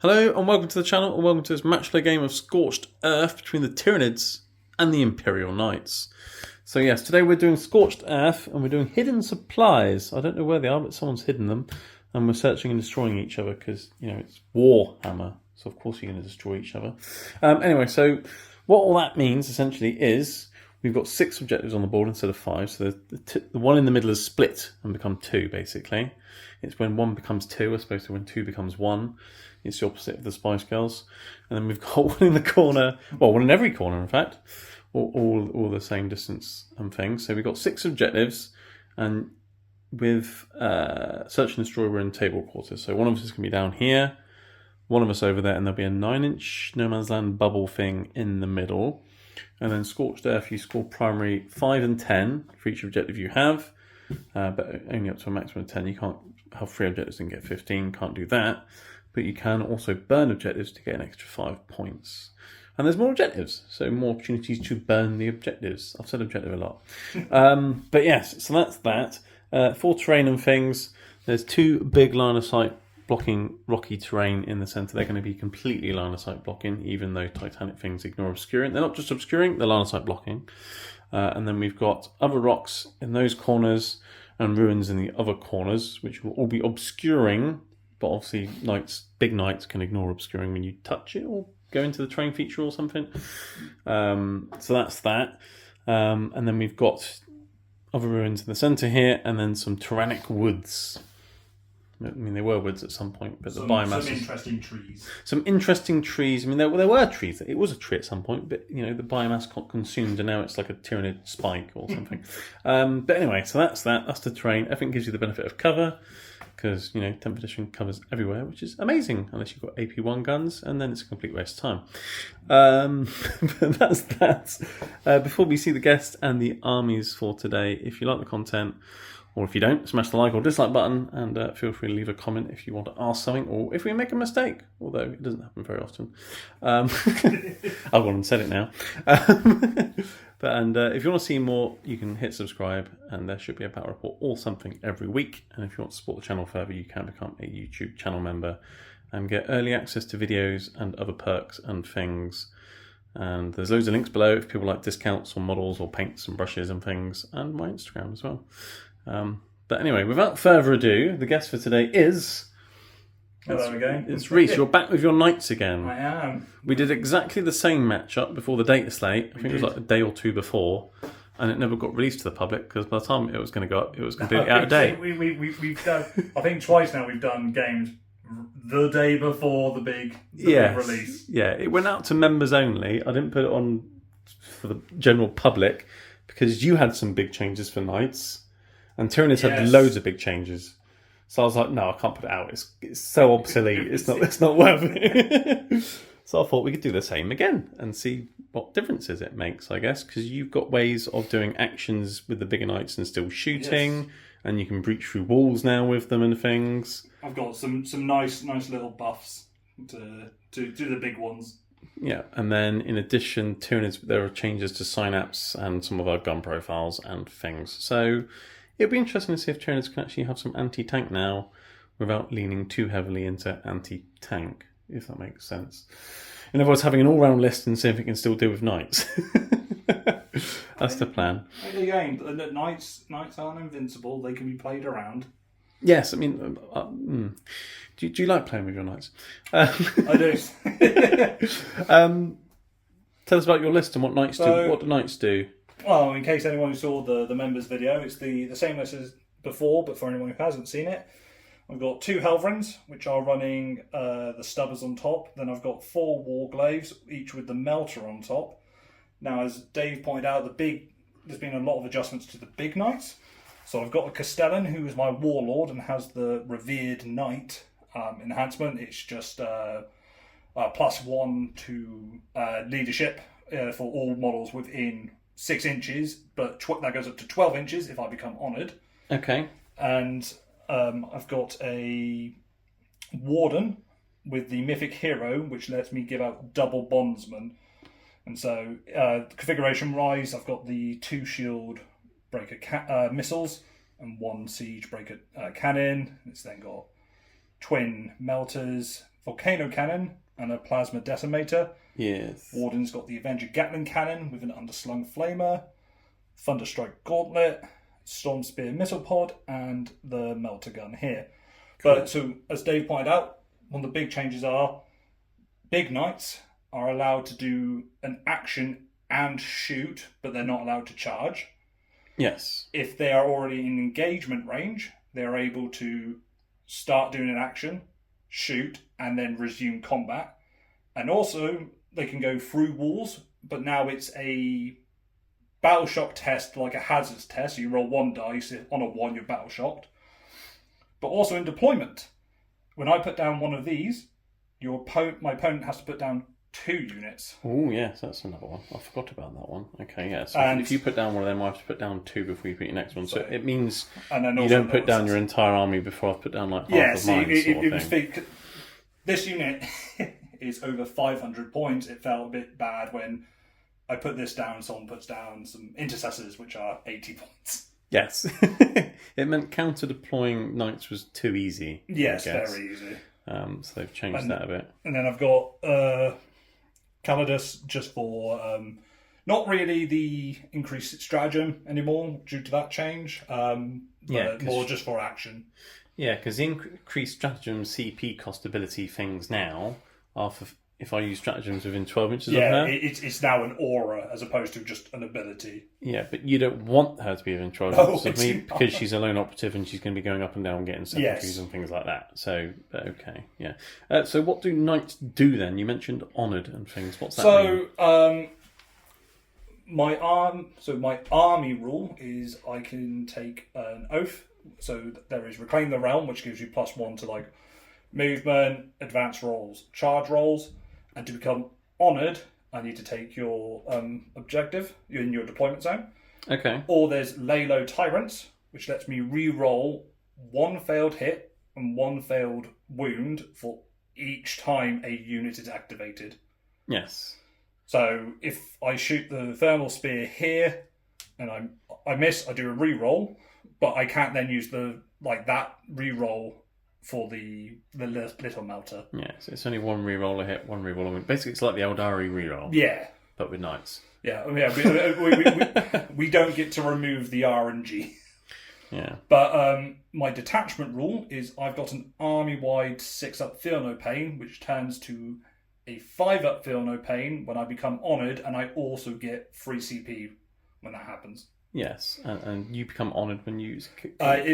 Hello and welcome to the channel and welcome to this match play game of Scorched Earth between the Tyranids and the Imperial Knights. So yes, today we're doing Scorched Earth and we're doing hidden supplies. I don't know where they are, but someone's hidden them. And we're searching and destroying each other because, you know, it's Warhammer. So of course you're going to destroy each other. Anyway, so what all that means essentially is we've got 6 objectives on the board instead of 5. So the one in the middle is split and become 2 basically. It's when 1 becomes 2 as opposed to when 2 becomes 1. It's the opposite of the Spice Girls. And then we've got one in the corner, well, one in every corner, in fact, all the same distance and things. So we've got 6 objectives, and with Search and Destroy, we're in table quarters. So one of us is going to be down here, one of us over there, and there'll be a 9-inch no man's land bubble thing in the middle. And then Scorched Earth, you score primary 5 and 10 for each objective you have, but only up to a maximum of 10. You can't have 3 objectives and get 15, can't do that. But you can also burn objectives to get an extra 5 points. And there's more objectives, so more opportunities to burn the objectives. I've said objective a lot. But yes, so that's that. For terrain and things, there's 2 big line of sight blocking rocky terrain in the centre. They're going to be completely line of sight blocking, even though Titanic things ignore obscuring. They're not just obscuring, they're line of sight blocking. And then we've got other rocks in those corners and ruins in the other corners, which will all be obscuring. But obviously, big knights can ignore obscuring when you touch it or go into the terrain feature or something. So that's that. And then we've got other ruins in the centre here, and then some Tyrannic woods. I mean, they were woods at some point, but the biomass. Some interesting trees. Some interesting trees. I mean, there were trees. It was a tree at some point, but you know, the biomass got consumed, and now it's like a Tyranid spike or something. But anyway, so that's that. That's the terrain. I think it gives you the benefit of cover. Because, you know, 10th edition covers everywhere, which is amazing, unless you've got AP1 guns, and then it's a complete waste of time. But that's that. Before we see the guest and the armies for today, if you like the content, or if you don't, smash the like or dislike button, and feel free to leave a comment if you want to ask something, or if we make a mistake, although it doesn't happen very often. I've gone and said it now. And if you want to see more, you can hit subscribe, and there should be a battle report or something every week. And if you want to support the channel further, you can become a YouTube channel member and get early access to videos and other perks and things. And there's loads of links below if people like discounts or models or paints and brushes and things, and my Instagram as well. But anyway, without further ado, the guest for today is... Hello again. It's Reese. You're back with your knights again. I am. We did exactly the same matchup before the data slate. I think it was like a day or 2 before, and it never got released to the public because by the time it was going to go up, it was completely out of date. We've done, I think twice now we've done games the day before the big release. Yeah, it went out to members only. I didn't put it on for the general public because you had some big changes for knights, and Tyranids had loads of big changes. So I was like, no, I can't put it out. It's so obsolete. It's not worth it. So I thought we could do the same again and see what differences it makes, I guess, because you've got ways of doing actions with the bigger knights and still shooting, and you can breach through walls now with them and things. I've got some nice little buffs to do the big ones. Yeah, and then in addition, Tyranids, there are changes to synapse and some of our gun profiles and things. So it'll be interesting to see if Tyranids can actually have some anti-tank now without leaning too heavily into anti-tank, if that makes sense. In other words, having an all-round list and see if it can still deal with knights. That's the plan. Again, knights aren't invincible. They can be played around. Yes, I mean, do you like playing with your knights? I do. Tell us about your list and what knights do. What do knights do? Well, in case anyone saw the members video, it's the same list as before, but for anyone who hasn't seen it, I've got 2 Helverins, which are running the Stubbers on top. Then I've got 4 Warglaves, each with the Melter on top. Now, as Dave pointed out, there's been a lot of adjustments to the big knights. So I've got a Castellan, who is my Warlord and has the Revered Knight enhancement. It's just +1 to leadership for all models within 6 inches, but that goes up to 12 inches if I become honoured. Okay. And I've got a Warden with the Mythic Hero, which lets me give out double Bondsman. And so, configuration rise, I've got the 2 Shield Breaker missiles and 1 Siege Breaker cannon. It's then got twin melters, volcano cannon and a plasma decimator. Yes. Warden's got the Avenger Gatling cannon with an underslung flamer, Thunderstrike gauntlet, Storm Spear missile pod, and the melter gun here. Cool. But so, as Dave pointed out, one of the big changes are big knights are allowed to do an action and shoot, but they're not allowed to charge. Yes. If they are already in engagement range, they're able to start doing an action, shoot, and then resume combat. And also, they can go through walls, but now it's a battle shock test, like a hazards test. You roll 1 dice, on a 1 you're battle shocked. But also in deployment, when I put down one of these, my opponent has to put down 2 units. Oh, yes, that's another one. I forgot about that one. Okay, yeah. So if you put down one of them, I have to put down 2 before you put your next one. So it means you don't put down your entire army before I've put down like half of mine. This unit is over 500 points. It felt a bit bad when I put this down. Someone puts down some intercessors, which are 80 points. Yes. It meant counter-deploying knights was too easy. Yes, very easy. So they've changed that a bit. And then I've got Calidus just for not really the increased stratagem anymore due to that change, but more just for action. Yeah, because the increased stratagem CP cost ability things now are for if I use stratagems within 12 inches of her. Yeah, it's now an aura as opposed to just an ability. Yeah, but you don't want her to be within 12 inches of me because she's a lone operative and she's going to be going up and down getting secretaries and things like that. So, okay, yeah. So what do knights do then? You mentioned honoured and things. What's that mean? My army rule is I can take an oath. So there is Reclaim the Realm, which gives you +1 to like movement, advanced rolls, charge rolls. And to become honoured, I need to take your objective in your deployment zone. Okay. Or there's Lay Low Tyrants, which lets me re-roll 1 failed hit and 1 failed wound for each time a unit is activated. Yes. So if I shoot the thermal spear here and I miss, I do a re-roll, but I can't then use that re-roll for the little melter. Yeah, so it's only 1 reroll a hit, 1 reroll a win. Basically, it's like the Eldari reroll. Yeah. But with knights. Yeah, we don't get to remove the RNG. Yeah. But my detachment rule is I've got an army-wide 6-up Feel No Pain, which turns to a 5-up Feel No Pain when I become honoured, and I also get free CP when that happens. Yes, and you become honoured when you kill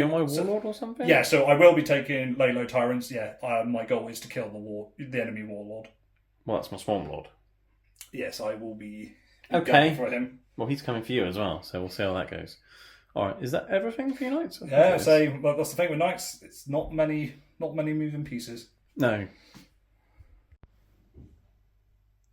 my warlord or something? Yeah, so I will be taking Lay Low Tyrants. Yeah, my goal is to kill the enemy warlord. Well, that's my Swarm Lord. Yes, I will be going for him. Well, he's coming for you as well, so we'll see how that goes. All right, is that everything for your knights? Yeah, that's the thing with knights. It's not many moving pieces. No.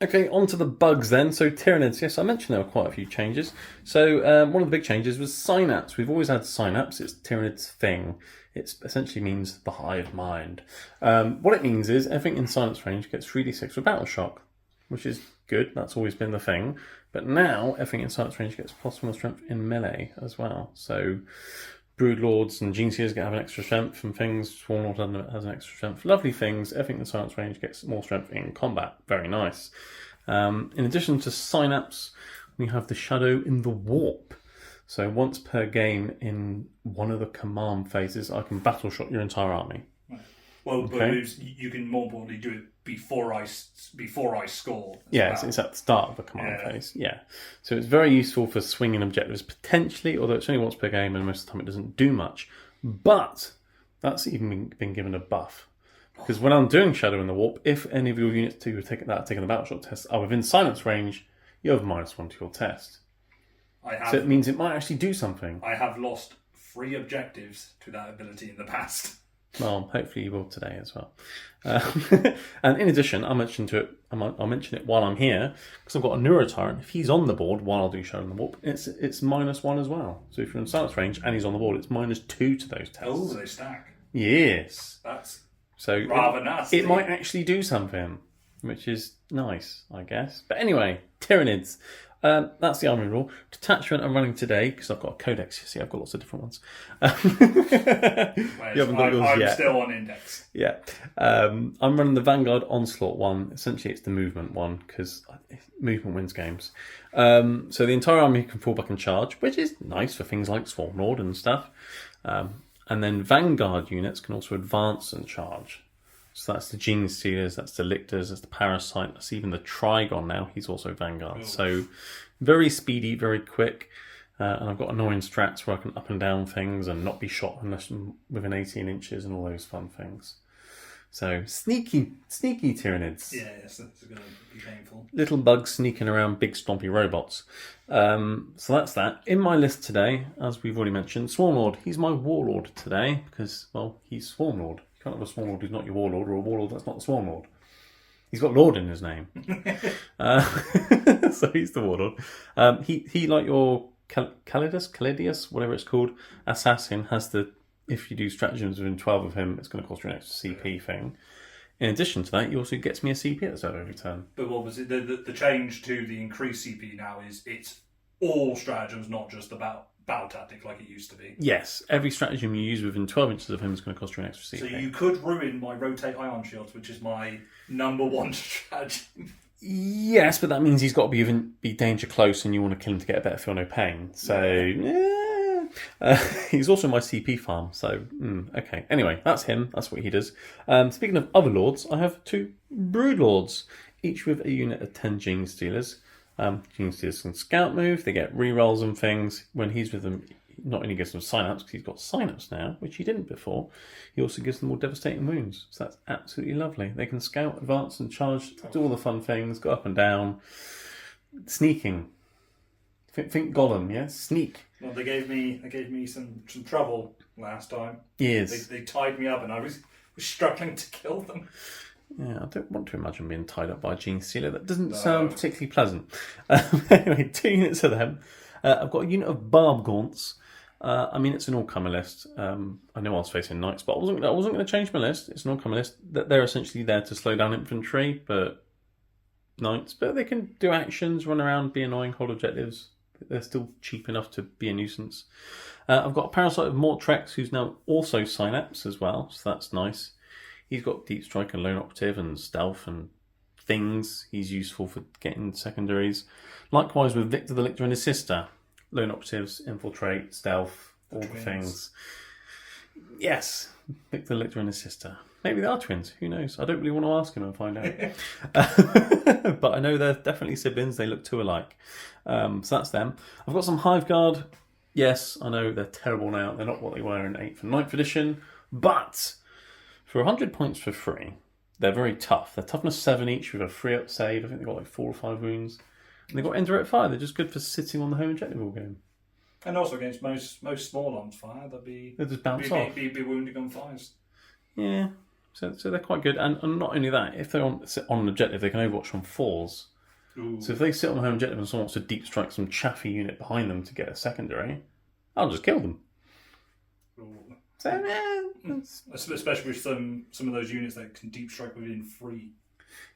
Okay, on to the bugs then. So Tyranids, yes, I mentioned there were quite a few changes. So one of the big changes was synapse. We've always had synapse. It's Tyranids' thing. It essentially means the hive mind. What it means is everything in silence range gets 3d6 with battle shock, which is good. That's always been the thing. But now everything in silence range gets +1 strength in melee as well. So Broodlords and Genesiers have an extra strength and things. Swarmlord has an extra strength. Lovely things. Everything in silence range gets more strength in combat. Very nice. In addition to Synapse, we have the Shadow in the Warp. So once per game in one of the command phases, I can battle shock your entire army. Well, okay. But you can more importantly do it before I score. Yeah, it's at the start of the command phase. Yeah, so it's very useful for swinging objectives potentially, although it's only once per game and most of the time it doesn't do much. But that's even been given a buff because when I'm doing Shadow in the Warp, if any of your units who have taken the battle shot test are within silence range, you have -1 to your test. So it means it might actually do something. I have lost 3 objectives to that ability in the past. Well, hopefully you will today as well. And in addition, I'll mention it while I'm here because I've got a Neurotyrant. If he's on the board while I'll do Shadow in the Warp, it's -1 as well. So if you're in silence range and he's on the board, it's -2 to those tests. Oh, they stack. Yes. That's so rather nasty. It might actually do something, which is nice, I guess. But anyway, Tyranids. That's the army rule. Detachment I'm running today, because I've got a codex, you see, I've got lots of different ones. You haven't got yours I'm yet. still on index. Yeah. I'm running the Vanguard Onslaught one. Essentially, it's the movement one, because movement wins games. So the entire army can fall back and charge, which is nice for things like Swarm Lord and stuff. And then Vanguard units can also advance and charge. So that's the Gene Stealers, that's the Lictors, that's the Parasite, that's even the Trigon now. He's also Vanguard. Ooh. So very speedy, very quick. And I've got annoying strats where I can up and down things and not be shot unless I'm within 18 inches and all those fun things. So sneaky Tyranids. Yes, that's going to be painful. Little bugs sneaking around big stompy robots. So that's that. In my list today, as we've already mentioned, Swarmlord. He's my Warlord today because, well, he's Swarmlord. You can't have a Swarmlord who's not your Warlord, or a Warlord that's not the Swarmlord. He's got Lord in his name. So he's the Warlord. He like your Calidus, whatever it's called, assassin, has the, if you do stratagems within 12 of him, it's going to cost you an extra CP thing. In addition to that, he also gets me a CP at the start of every turn. But what was it? The change to the increased CP now is it's all stratagems, not just about battle tactic like it used to be. Yes, every stratagem you use within 12 inches of him is going to cost you an extra CP. So you could ruin my rotate ion shields, which is my number one stratagem. Yes, but that means he's got to be danger close, and you want to kill him to get a better feel no pain. So he's also my CP farm. So okay. Anyway, that's him. That's what he does. Speaking of other lords, I have 2 brood lords, each with a unit of 10 Gene Stealers. Gene Stealers can scout move. They get rerolls and things. When he's with them, not only gives them synapse because he's got synapse now, which he didn't before, he also gives them more devastating wounds. So that's absolutely lovely. They can scout, advance and charge, do all the fun things, go up and down. Sneaking. Think Gollum, yeah? Sneak. Well, they gave me some trouble last time. Yes. They tied me up and I was struggling to kill them. Yeah, I don't want to imagine being tied up by a Gene Stealer. That doesn't sound particularly pleasant. Anyway, 2 units of them. I've got a unit of Barb Gaunts. I mean, it's an all-comer list. I know I was facing Knights, but I wasn't going to change my list. It's an all-comer list. They're essentially there to slow down infantry, but Knights. But they can do actions, run around, be annoying, hold objectives. They're still cheap enough to be a nuisance. I've got a Parasite of Mortrex, who's now also Synapse as well, so that's nice. He's got Deep Strike and Lone Operative and Stealth and things. He's useful for getting secondaries. Likewise with Victor the Lictor and his sister. Lone Operatives, Infiltrate, Stealth, all the things. Yes, Victor the Lictor and his sister. Maybe they are twins, who knows? I don't really want to ask him and find out. But I know they're definitely siblings, they look too alike. So that's them. I've got some Hive Guard. Yes, I know they're terrible now. They're not what they were in 8th and 9th edition. But for 100 points for free, they're very tough. They're toughness 7 each with a 3-up save. I think they've got like 4 or 5 wounds. And they've got indirect fire. They're just good for sitting on the home objective all game. And also against most small arms fire, they'll just bounce off. Be wounding on fires. Yeah, so they're quite good. And not only that, if they're on an objective, they can overwatch on 4s. Ooh. So if they sit on the home objective and someone wants to deep strike some chaffy unit behind them to get a secondary, I'll just kill them. Ooh. So especially with some of those units that can deep strike within 3.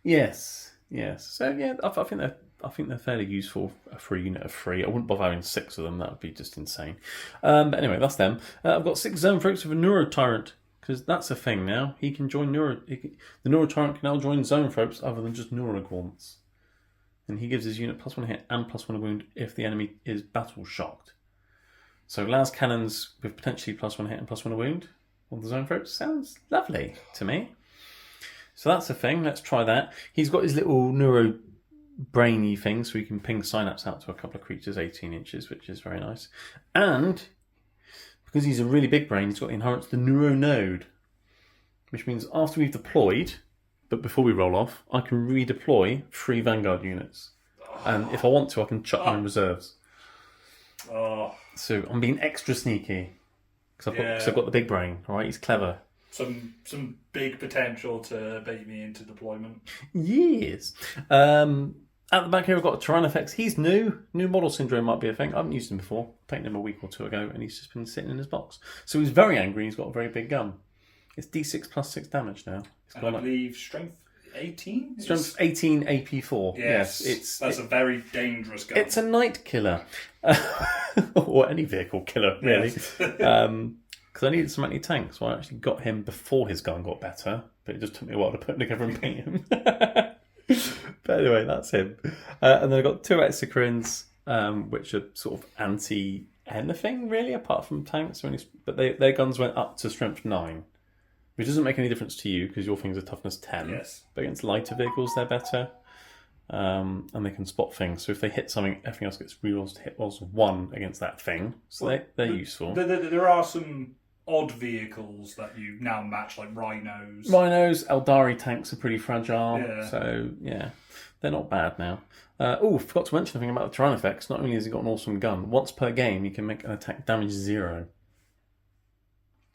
Yes. So yeah, I think they're fairly useful for a unit of 3. I wouldn't bother having 6 of them. That would be just insane. But anyway, that's them. I've got 6 Zonefolks with a Neuro Tyrant because that's a thing now. He can join the Neuro Tyrant can now join Zonefolks other than just Neuro Gaunts, and he gives his unit +1 hit and +1 wound if the enemy is battle shocked. So Las Cannons with potentially +1 hit and +1 wound on the Zonefolks sounds lovely to me. So that's a thing. Let's try that. He's got his little neuro brainy thing, so he can ping synapse out to a couple of creatures 18 inches, which is very nice. And because he's a really big brain, he's got the inherent the neuro node, which means after we've deployed, but before we roll off, I can redeploy 3 Vanguard units. And if I want to, I can chuck them in reserves. So I'm being extra sneaky because I've got the big brain. All right, he's clever. Some big potential to bait me into deployment. Yes. At the back here, I've got a Tyrannifex. He's new. New model syndrome might be a thing. I haven't used him before. Painted him a week or 2 ago, and he's just been sitting in his box. So he's very angry. He's got a very big gun. It's D6 +6 damage now. And I believe strength 18? Strength 18 AP4. Yes, that's a very dangerous gun. It's a night killer. Or any vehicle killer, really. Yes. Because I needed some anti-tank, so I actually got him before his gun got better. But it just took me a while to put him together and paint him. But anyway, that's him. And then I've got 2 Exocrines, which are sort of anti-anything, really, apart from tanks. But their guns went up to strength 9. Which doesn't make any difference to you, because your things are toughness 10. Yes. But against lighter vehicles, they're better. And they can spot things. So if they hit something, everything else gets rerolls to hit rolls of 1 against that thing. So they're useful. There are some odd vehicles that you now match, like Rhinos. Eldari tanks are pretty fragile. Yeah. So, yeah, they're not bad now. Forgot to mention something about the Tyranids. Not only has he got an awesome gun, once per game, you can make an attack damage 0.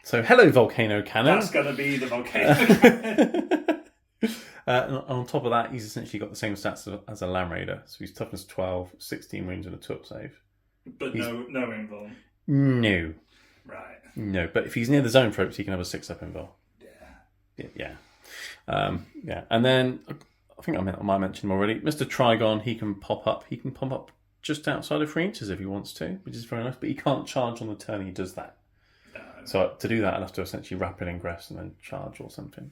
So, hello, Volcano Cannon. That's going to be the Volcano Cannon. And on top of that, he's essentially got the same stats as a Lamb Raider. So he's toughness 12, 16 wounds, and a 2-up save. But no invuln. No. Right. No, but if he's near the zone tropes, he can have a 6-up invul. Yeah. And then, I think I might mention him already, Mr. Trigon, he can pop up. He can pop up just outside of 3 inches if he wants to, which is very nice. But he can't charge on the turn he does that. So to do that, I'll have to essentially rapid ingress and then charge or something.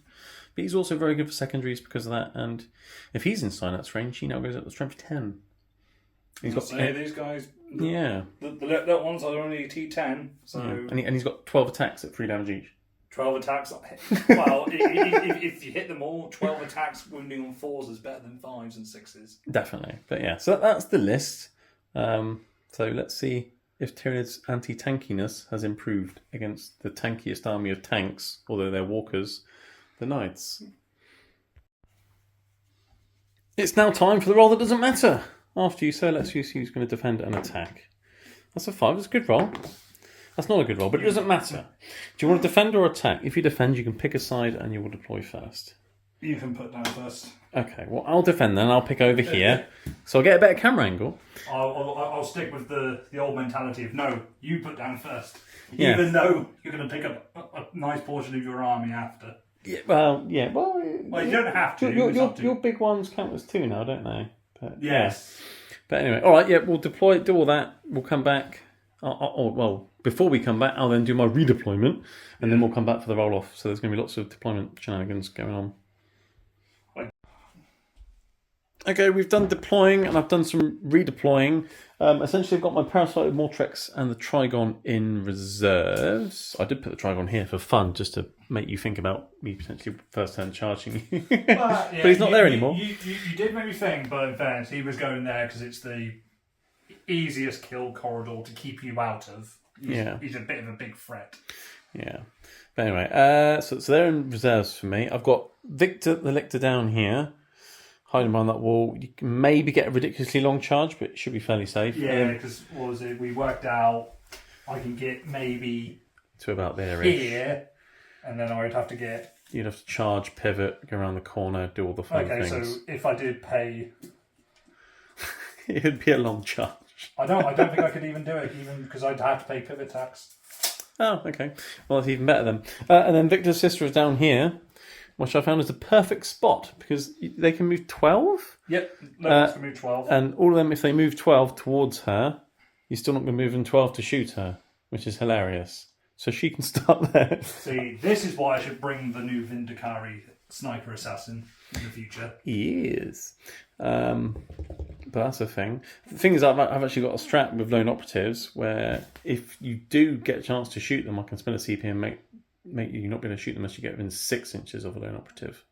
But he's also very good for secondaries because of that. And if he's in Synapse range, he now goes up to strength 10. He's got these guys. The little ones are only T10. So and he's got 12 attacks at 3 damage each. 12 attacks. Well, if you hit them all, 12 attacks wounding on 4s is better than 5s and 6s. Definitely. But yeah, so that's the list. So let's see if Tyranids' anti-tankiness has improved against the tankiest army of tanks, although they're walkers, the Knights. It's now time for the roll that doesn't matter. After you, sir, let's see who's going to defend and attack. That's a 5. That's a good roll. That's not a good roll, but it doesn't matter. Do you want to defend or attack? If you defend, you can pick a side and you will deploy first. You can put down first. Okay, well, I'll defend then. I'll pick over here. So I'll get a better camera angle. I'll stick with the old mentality of, no, you put down first. Yeah. Even though you're going to pick up a nice portion of your army after. Well, you don't have to. Your big ones count as 2 now, don't they? But, yes. Yeah. But anyway, all right, we'll deploy, do all that. We'll come back. Before we come back, I'll then do my redeployment, and then we'll come back for the roll-off. So there's going to be lots of deployment shenanigans going on. Okay, we've done deploying, and I've done some redeploying. Essentially, I've got my Parasited Mortrex and the Trigon in reserves. I did put the Trigon here for fun, just to make you think about me potentially first turn charging you. But he's not there anymore. You did make me think, but in fairness, he was going there because it's the easiest kill corridor to keep you out of. He's a bit of a big threat. Yeah. But anyway, so they're in reserves for me. I've got Victor the Lictor down here. Hiding behind that wall. You can maybe get a ridiculously long charge, but it should be fairly safe. Yeah, because what was it? We worked out I can get maybe to about there here, and then I would have to get. You'd have to charge, pivot, go around the corner, do all the fun things. Okay, so if I did pay, it'd be a long charge. I don't think I could even do it, even because I'd have to pay pivot tax. Oh, okay. Well, that's even better then. And then Victor's sister is down here, which I found is the perfect spot because they can move 12. Yep, can move 12. And all of them, if they move 12 towards her, you're still not going to move in 12 to shoot her, which is hilarious. So she can start there. See, this is why I should bring the new Vindicari sniper assassin in the future. He is. But that's a thing. The thing is, I've actually got a strat with lone operatives where if you do get a chance to shoot them, I can spend a CP and make you not be able to shoot them unless you get within 6 inches of a lone operative.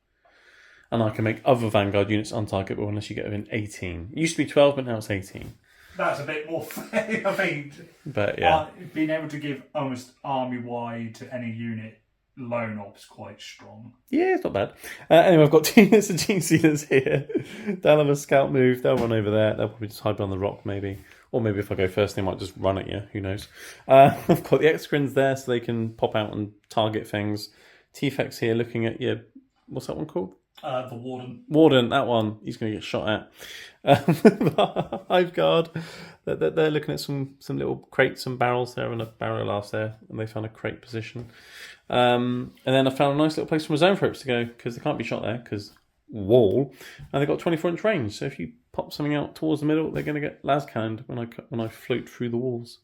And I can make other Vanguard units untargetable unless you get within 18. It used to be 12, but now it's 18. That's a bit more fair, I mean. But yeah. Being able to give almost army-wide to any unit lone op's quite strong. Yeah, it's not bad. Anyway, I've got 2 units of Gene Sealers here. They'll have a scout move. They'll run over there. They'll probably just hide behind the rock, maybe. Or maybe if I go first, they might just run at you. Who knows? I've got the X-Crins there so they can pop out and target things. T-Fex here looking at your... What's that one called? The Warden. Warden, that one. He's going to get shot at. Hive Guard. They're looking at some little crates and barrels there and a barrel last there. And they found a crate position. And then I found a nice little place for my zone ropes to go because they can't be shot there because wall, and they've got 24-inch range. So if you pop something out towards the middle, they're going to get las-cannoned when I float through the walls.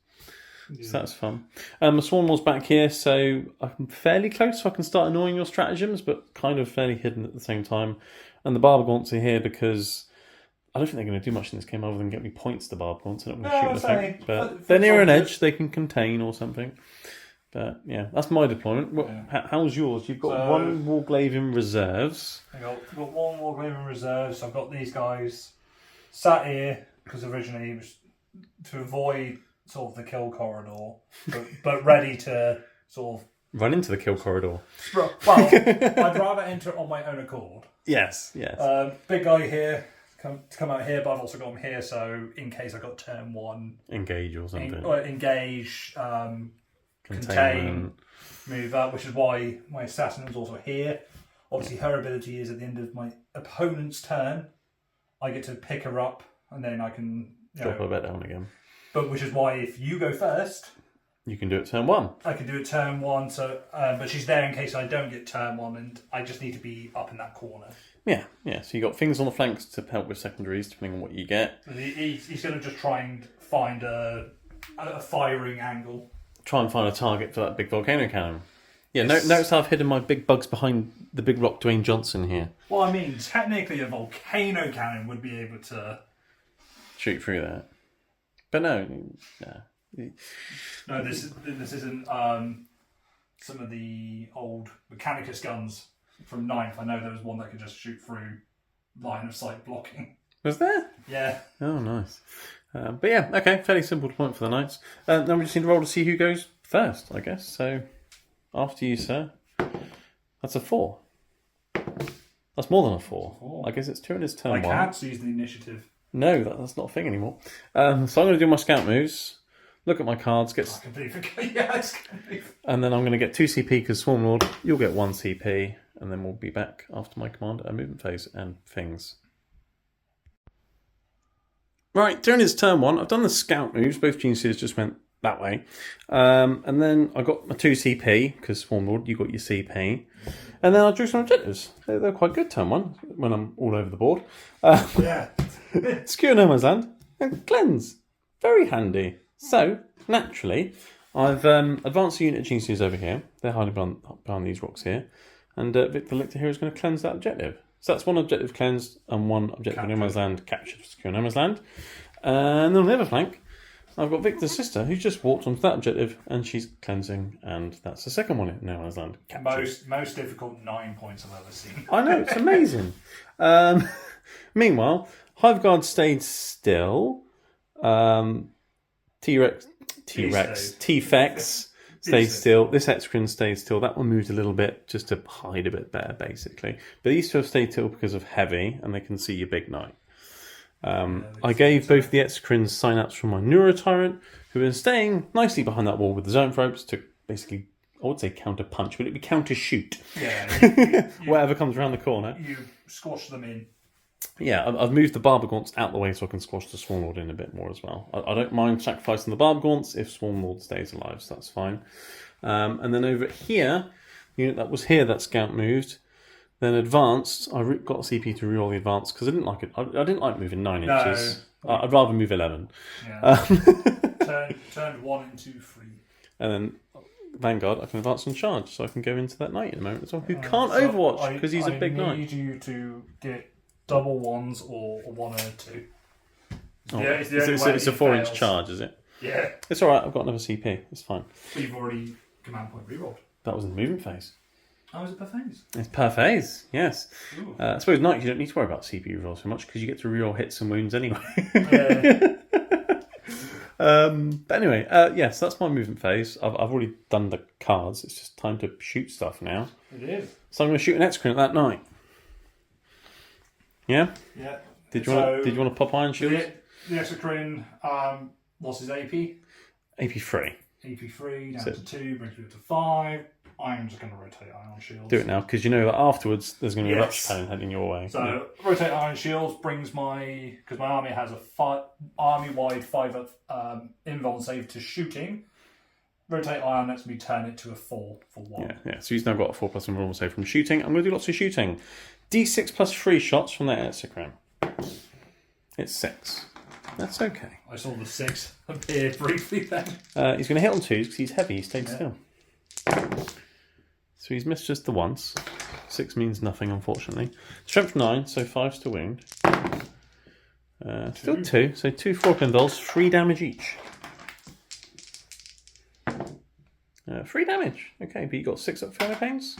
Yeah. So that's fun. The Swarm Wall's back here, so I'm fairly close, so I can start annoying your stratagems, but kind of fairly hidden at the same time. And the Barbagonts are here because I don't think they're going to do much in this game other than get me points to Barbagonts. They're not going to shoot anything. But they're near an edge, they can contain or something. But yeah, that's my deployment. How's yours? You've got one Warglaive in reserves. I've got one Warglaive in reserves. I've got these guys sat here because originally it was to avoid sort of the kill corridor, but ready to sort of run into the kill corridor. Well, I'd rather enter it on my own accord. Yes. Big guy here to come out here, but I've also got him here, so in case I got turn one, engage or something. Engage, contain, move up, which is why my assassin was also here. Obviously, her ability is at the end of my opponent's turn, I get to pick her up, and then I can drop her back down again. But which is why if you go first, you can do it turn one. I can do it turn one. So, but she's there in case I don't get turn one, and I just need to be up in that corner. Yeah. So you got things on the flanks to help with secondaries, depending on what you get. He's going to just try and find a firing angle. Try and find a target for that big volcano cannon. Yeah. Notice how I've hidden my big bugs behind the big rock Dwayne Johnson here. Well, I mean, technically, a volcano cannon would be able to shoot through that. But no. No, this isn't some of the old Mechanicus guns from 9th. I know there was one that could just shoot through line of sight blocking. Was there? Yeah. Oh, nice. But yeah, okay, fairly simple point for the Knights. Then we just need to roll to see who goes first, I guess. So, after you, sir. That's a 4. That's more than a 4. I guess it's Tyranids turn 1. I can't seize the initiative. No, that's not a thing anymore. So I'm going to do my scout moves, look at my cards, and then I'm going to get 2 CP because Swarm Lord, you'll get 1 CP, and then we'll be back after my command and movement phase and things. Right, during his turn 1, I've done the scout moves. Both geniuses just went that way. And then I got my 2 CP because Swarm Lord, you got your CP. And then I drew some objectives. They're quite good turn 1 when I'm all over the board. Secure no man's land and cleanse. Very handy. So, naturally, I've advanced the unit of geniuses over here. They're hiding behind these rocks here. And Victor Lictor here is going to cleanse that objective. So that's 1 objective cleansed and 1 objective no man's land captured. Secure no man's land. And then on the other flank, I've got Victor's sister who's just walked onto that objective and she's cleansing, and that's the second one in no man's land captured. Most difficult 9 points I've ever seen. I know, it's amazing. Meanwhile, Hive Guard stayed still. T-Fex stayed still. This Exocrine stayed still. That one moved a little bit just to hide a bit better, basically. But these 2 have stayed still because of heavy, and they can see your big knight. I gave both the Exocrines sign-ups from my Neurotyrant, who is staying nicely behind that wall with the zone ropes to basically, I would say counter-punch. Would it be counter-shoot? Yeah. Whatever comes around the corner. You squash them in. Yeah, I've moved the Barbagonts out the way so I can squash the Swarm Lord in a bit more as well. I don't mind sacrificing the Barbagonts if Swarm Lord stays alive, so that's fine. And then over here, the unit that was here that scout moved, then advanced. I got a CP to reroll the advance because I didn't like it. I didn't like moving 9 inches. I'd rather move 11. Yeah. Turned 1 into 3. And then Vanguard, I can advance and charge, so I can go into that knight in a moment as well. Who can't Overwatch because he's a big knight. I need you to get double 1s or 1 and a 2. It's a 4-inch charge, is it? Yeah. It's alright, I've got another CP. It's fine. But you've already command point rerolled. That was in the movement phase. Oh, is it per phase? It's per phase, yes. I suppose Knight, you don't need to worry about CPU rolls so much because you get to reroll hits and wounds anyway. But anyway, yes, that's my movement phase. I've already done the cards. It's just time to shoot stuff now. It is. So I'm going to shoot an Exocrine at that night. Yeah? Yeah. Did you want to pop iron shields? The Exocrine lost his AP. AP 3. AP 3 down to 2, brings me up to 5. I'm just going to rotate Iron Shields. Do it now, because you know that afterwards there's going to be a Rupture Cannon heading your way. So, rotate Iron Shields brings because my army has a army-wide 5 invuln save to shooting. Rotate Iron lets me turn it to a 4 for 1. Yeah. So he's now got a 4+ invuln save from shooting. I'm going to do lots of shooting. D6 plus 3 shots from that Exocrine. It's 6. That's okay. I saw the 6 appear briefly then. He's going to hit on 2s because he's heavy. He stayed still. So he's missed just the once. 6 means nothing, unfortunately. Strength 9, so 5's to wound. Still 2, so 2 4 dolls, 3 damage each. 3 damage. Okay, but you got 6 up for pains?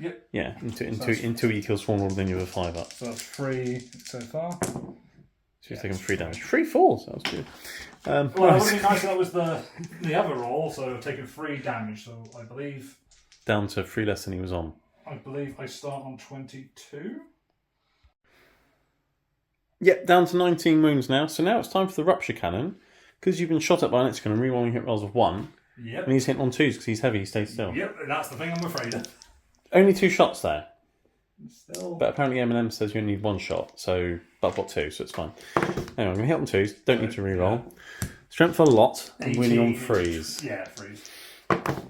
Yep. Yeah, into he kills 4 more than you with 5 up. So that's 3 so far. So he's taking 3 damage. 3 falls, that was good. Well, it would have been nice if that was the other roll, so I've taken 3 damage, so I believe... Down to 3 less than he was on. I believe I start on 22. Yep, down to 19 wounds now. So now it's time for the Rupture Cannon. Because you've been shot at by an Exocrine and rerolling hit rolls of 1. Yep. And he's hitting on 2s because he's heavy, he stays still. Yep, that's the thing I'm afraid of. Only 2 shots there. Still. But apparently M&M says you only need 1 shot. But I've got 2, so it's fine. Anyway, I'm going to hit on 2s. Don't need to reroll. Yeah. Strength a lot. I'm winning on 3s. Yeah, 3s.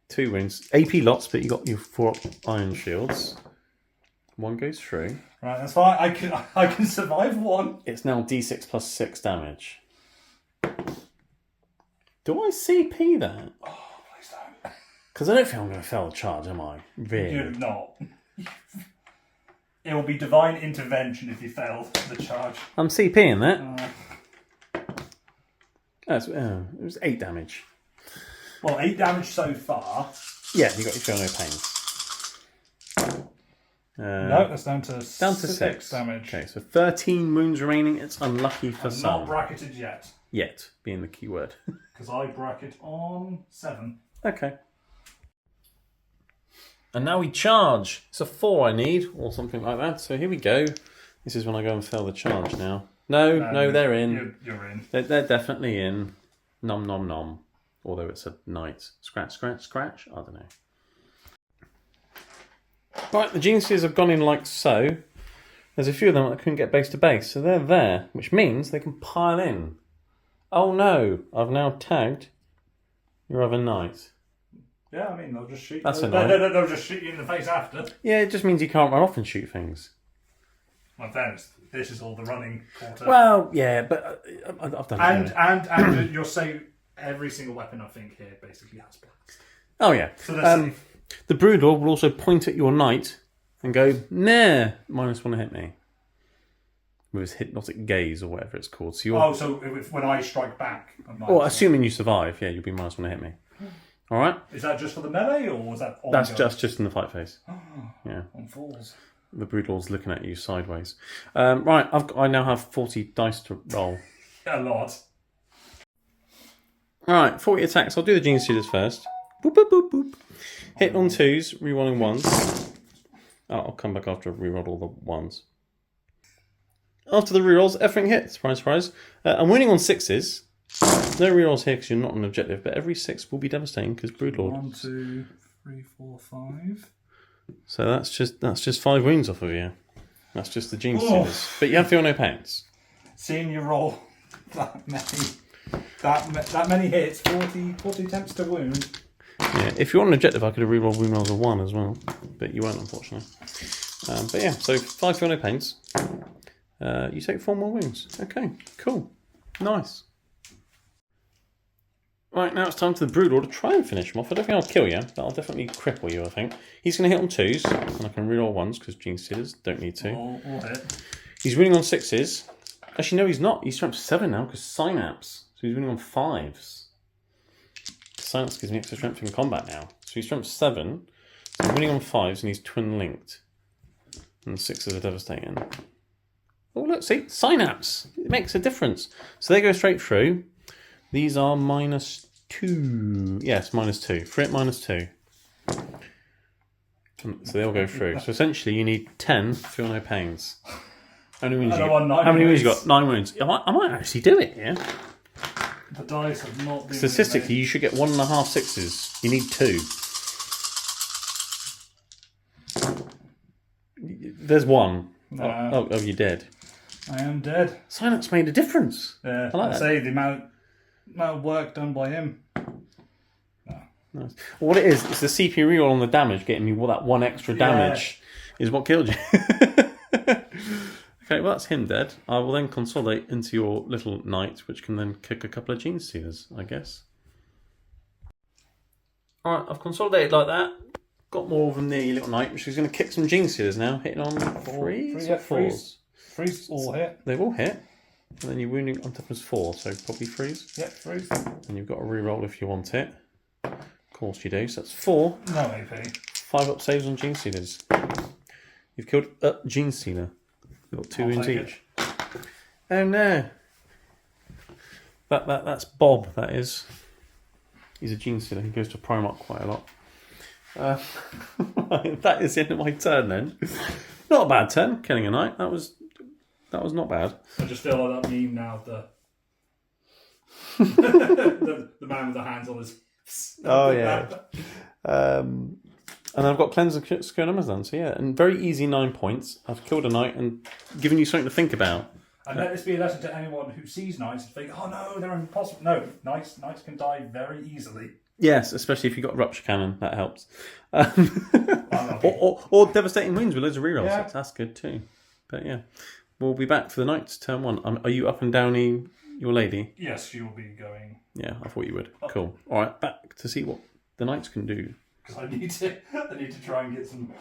2 wounds. AP lots, but you got your 4 iron shields. 1 goes through. Right, that's fine. I can survive 1. It's now D6 plus 6 damage. Do I CP that? Oh, please don't. Because I don't think I'm going to fail the charge, am I? Really? You're not. It will be divine intervention if you fail the charge. I'm CPing that. It was 8 damage. Well, 8 damage so far. Yeah, you got your feel no pains. No, that's down to 6 damage. Okay, so 13 wounds remaining. It's unlucky for some. Not bracketed yet. Yet, being the key word. Because I bracket on 7. Okay. And now we charge. It's a 4 I need, or something like that. So here we go. This is when I go and fail the charge now. No, they're in. You're in. They're definitely in. Nom nom nom. Although it's a night. Scratch, scratch, scratch. I don't know. Right, the geniuses have gone in like so. There's a few of them that couldn't get base to base, so they're there, which means they can pile in. Oh no, I've now tagged your other knight. Yeah, I mean, they'll just shoot you. That's annoying. They'll just shoot you in the face after. Yeah, it just means you can't run off and shoot things. My fairness, this is all the running quarter. Well, yeah, but I've done it. And you'll say every single weapon I think here basically has blast. Oh yeah. So that's safe. The Broodlord will also point at your knight and go, nah, -1 to hit me. With his hypnotic gaze or whatever it's called. So so when I strike back... assuming you survive, yeah, you'll be -1 to hit me. Alright? Is that just for the melee or was that on That's just in the fight phase. Yeah. On falls. The Broodlord's looking at you sideways. Right, I now have 40 dice to roll. A lot. Alright, 40 attacks. I'll do the Genius Shooters first. Boop, boop, boop, boop. Hit on 2s, rerolling 1s. I'll come back after I've rerolled all the 1s. After the rerolls, everything hits. Surprise, surprise. I'm winning on 6s. No rerolls here because you're not on an objective, but every 6 will be devastating because Broodlord. 1, 2, 3, 4, 5. So that's just 5 wounds off of you. That's just the Genius Shooters. But you have feel no pains. Seeing you roll that many hits, 40 attempts to wound. Yeah, if you're on an objective, I could have rerolled wound rolls of 1 as well, but you weren't, unfortunately. But yeah, so 5 feel no pains. You take 4 more wounds. Okay, cool. Nice. Right, now it's time for the Broodlord to try and finish him off. I don't think I'll kill you, but I'll definitely cripple you, I think. He's going to hit on 2s, and I can reroll 1s because Genius Shooters don't need to. Or hit. He's winning on 6s. Actually, no, he's not. He's strength 7 now because Synapse. So he's winning on 5s. Synapse gives me extra strength in combat now. So he's strength 7. So he's winning on 5s and he's twin linked. And 6s are devastating. Oh, look, see? Synapse. It makes a difference. So they go straight through. These are -2. Yes, -2. Frit -2. So they'll go through. So essentially you need 10 feel no pains. How many wounds you got? How many wounds you got? 9 wounds. I might actually do it, yeah? The dice have not been... Statistically, you should get 1.5 6s. You need 2. There's 1. No. Oh, you're dead. I am dead. Silence made a difference. Yeah, I like I'd that. say the amount of work done by him. Nice. Well, what it is, it's the CP reroll on the damage getting me that 1 extra damage. is what killed you. Okay, well that's him dead. I will then consolidate into your little knight, which can then kick a couple of Gene Stealers, I guess. Alright, I've consolidated like that. Got more of them near your little knight, which is going to kick some Gene Stealers now, hitting on threes or fours. Threes all hit. They've all hit. And then you're wounding on toughness 4, so probably threes. Yep, threes. And you've got to re-roll if you want it. Of course you do. So that's 4. No AP. 5 up saves on Gene Stealers. You've killed a Gene Stealer. You've got 2 wounds each. Oh no. That's Bob, that is. He's a Gene Stealer. He goes to Primarch quite a lot. That is the end of my turn then. Not a bad turn, killing a knight. That was not bad. I just feel like that meme now, the man with the hands on his... Oh yeah. And I've got Cleanse of Scourge Amazon, so yeah, and very easy 9 points. I've killed a knight and given you something to think about. And let this be a lesson to anyone who sees knights and think, oh no, they're impossible. No, knights can die very easily. Yes, especially if you've got Rupture Cannon, that helps. Or Devastating Wounds with loads of rerolls, yeah. That's good too. But yeah, we'll be back for the knights, turn 1. Are you up and downing your lady? Yes, you will be going. Yeah, I thought you would. Cool. All right, back to see what the knights can do. Because I need to try and get some.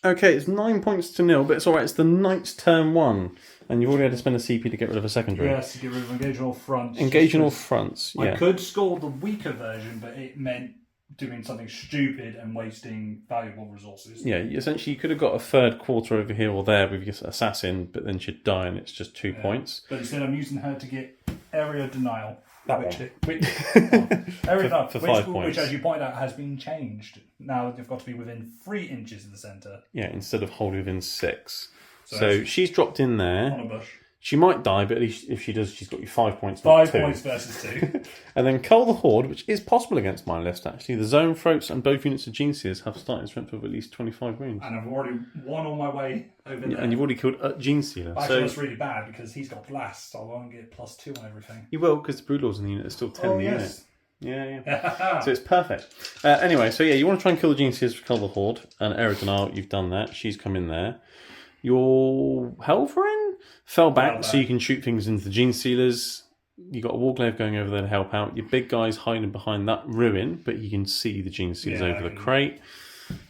Okay, it's 9 points to 0, but it's all right. It's the knight's turn 1, and you've already had to spend a CP to get rid of a secondary. Yes, to get rid of engage on all fronts. Engage on all fronts. Yeah. I could score the weaker version, but it meant doing something stupid and wasting valuable resources. Yeah, essentially you could have got a third quarter over here or there with your assassin, but then she'd die, and it's just 2 points. But instead, I'm using her to get area denial. Area denial, for 5 points. Which, as you point out, has been changed. Now they've got to be within 3 inches of the centre. Yeah, instead of wholly within 6. So she's dropped in there. On a bush. She might die, but at least if she does, she's got you 5 points. 5 points versus 2. And then Cull the Horde, which is possible against my list, actually. The Zone Throats and both units of Gene Stealers have starting strength of at least 25 wounds. And I've already won on my way over there. And you've already killed a Gene Stealer. Actually, that's really bad because he's got blast, so I won't get +2 on everything. You will, because the Broodlords in the unit are still 10 in the unit. Yeah. So it's perfect. Anyway, so yeah, you want to try and kill the Gene Stealers for Cull the Horde. And Area Denial, you've done that. She's come in there. Your Helverin fell back so you can shoot things into the Gene Stealers. You got a Warglaive going over there to help out. Your big guy's hiding behind that ruin, but you can see the Gene Stealers over the crate.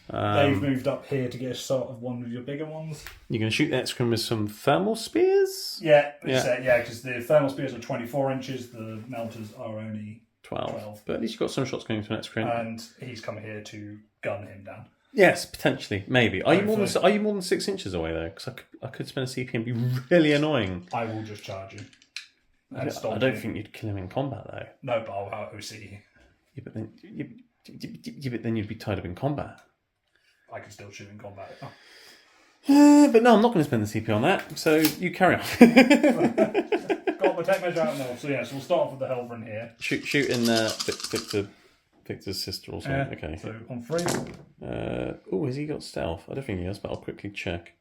They've moved up here to get a shot of one of your bigger ones. You're going to shoot the Excrum with some thermal spears? Yeah, because the thermal spears are 24 inches, the melters are only 12. But at least you've got some shots going to an Excrum. And he's coming here to gun him down. Yes, potentially, maybe. Are you more than 6 inches away though? Because I could spend a CP and be really annoying. I will just charge you. I don't think you'd kill him in combat though. No, but I'll OC. Yeah, but then you'd be tied up in combat. I can still shoot in combat. But no, I'm not going to spend the CP on that. So you carry on. Got my tech measure out now. So yeah, so we'll start off with the Helverin here. Shoot in Victor's sister or something. Okay. So on 3. Has he got stealth? I don't think he has, but I'll quickly check.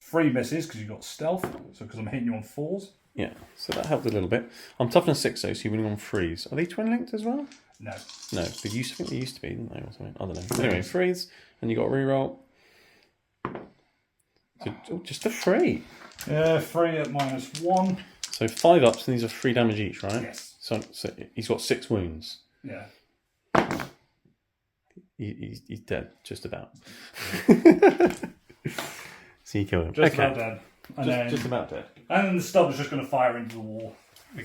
3 misses because you've got stealth. So because I'm hitting you on 4s. Yeah, so that helped a little bit. I'm toughness 6 though, so you're winning on 3s. Are they twin linked as well? No. No, I think they used to be, didn't they, or something? I don't know. Anyway, 3s, and you got a reroll. So, just a 3. Yeah, 3 at -1. So 5 ups, and these are 3 damage each, right? Yes. So he's got 6 wounds. Yeah. He's dead, just about. So you killed him. Just about dead. Just about dead. And then the stub is just going to fire into the wall.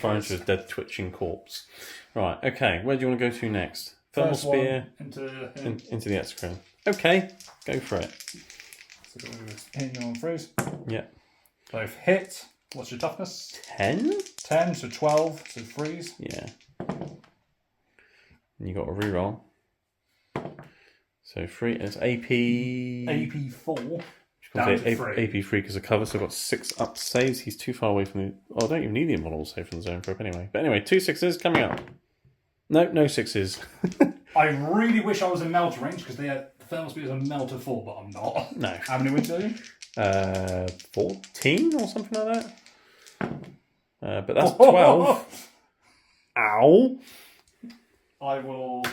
Fire into a dead twitching corpse. Right, okay. Where do you want to go to next? Thermal spear into the Excrum. Okay, go for it. So hitting you on 3s. Yeah. Both hit. What's your toughness? 10? 10, so 12, so 3s. Yeah. And you got a reroll. So 3, it's AP... AP 4. Down to 3. AP 3 because of cover, so I've got 6 up saves. He's too far away from the... Oh, I don't even need the immortal save from the zone prep anyway. But anyway, 2 6s coming up. No 6s. I really wish I was in melter range because the thermal speed is a melter 4, but I'm not. No. How many wins are you? 14 or something like that. But that's 12. Ow. I will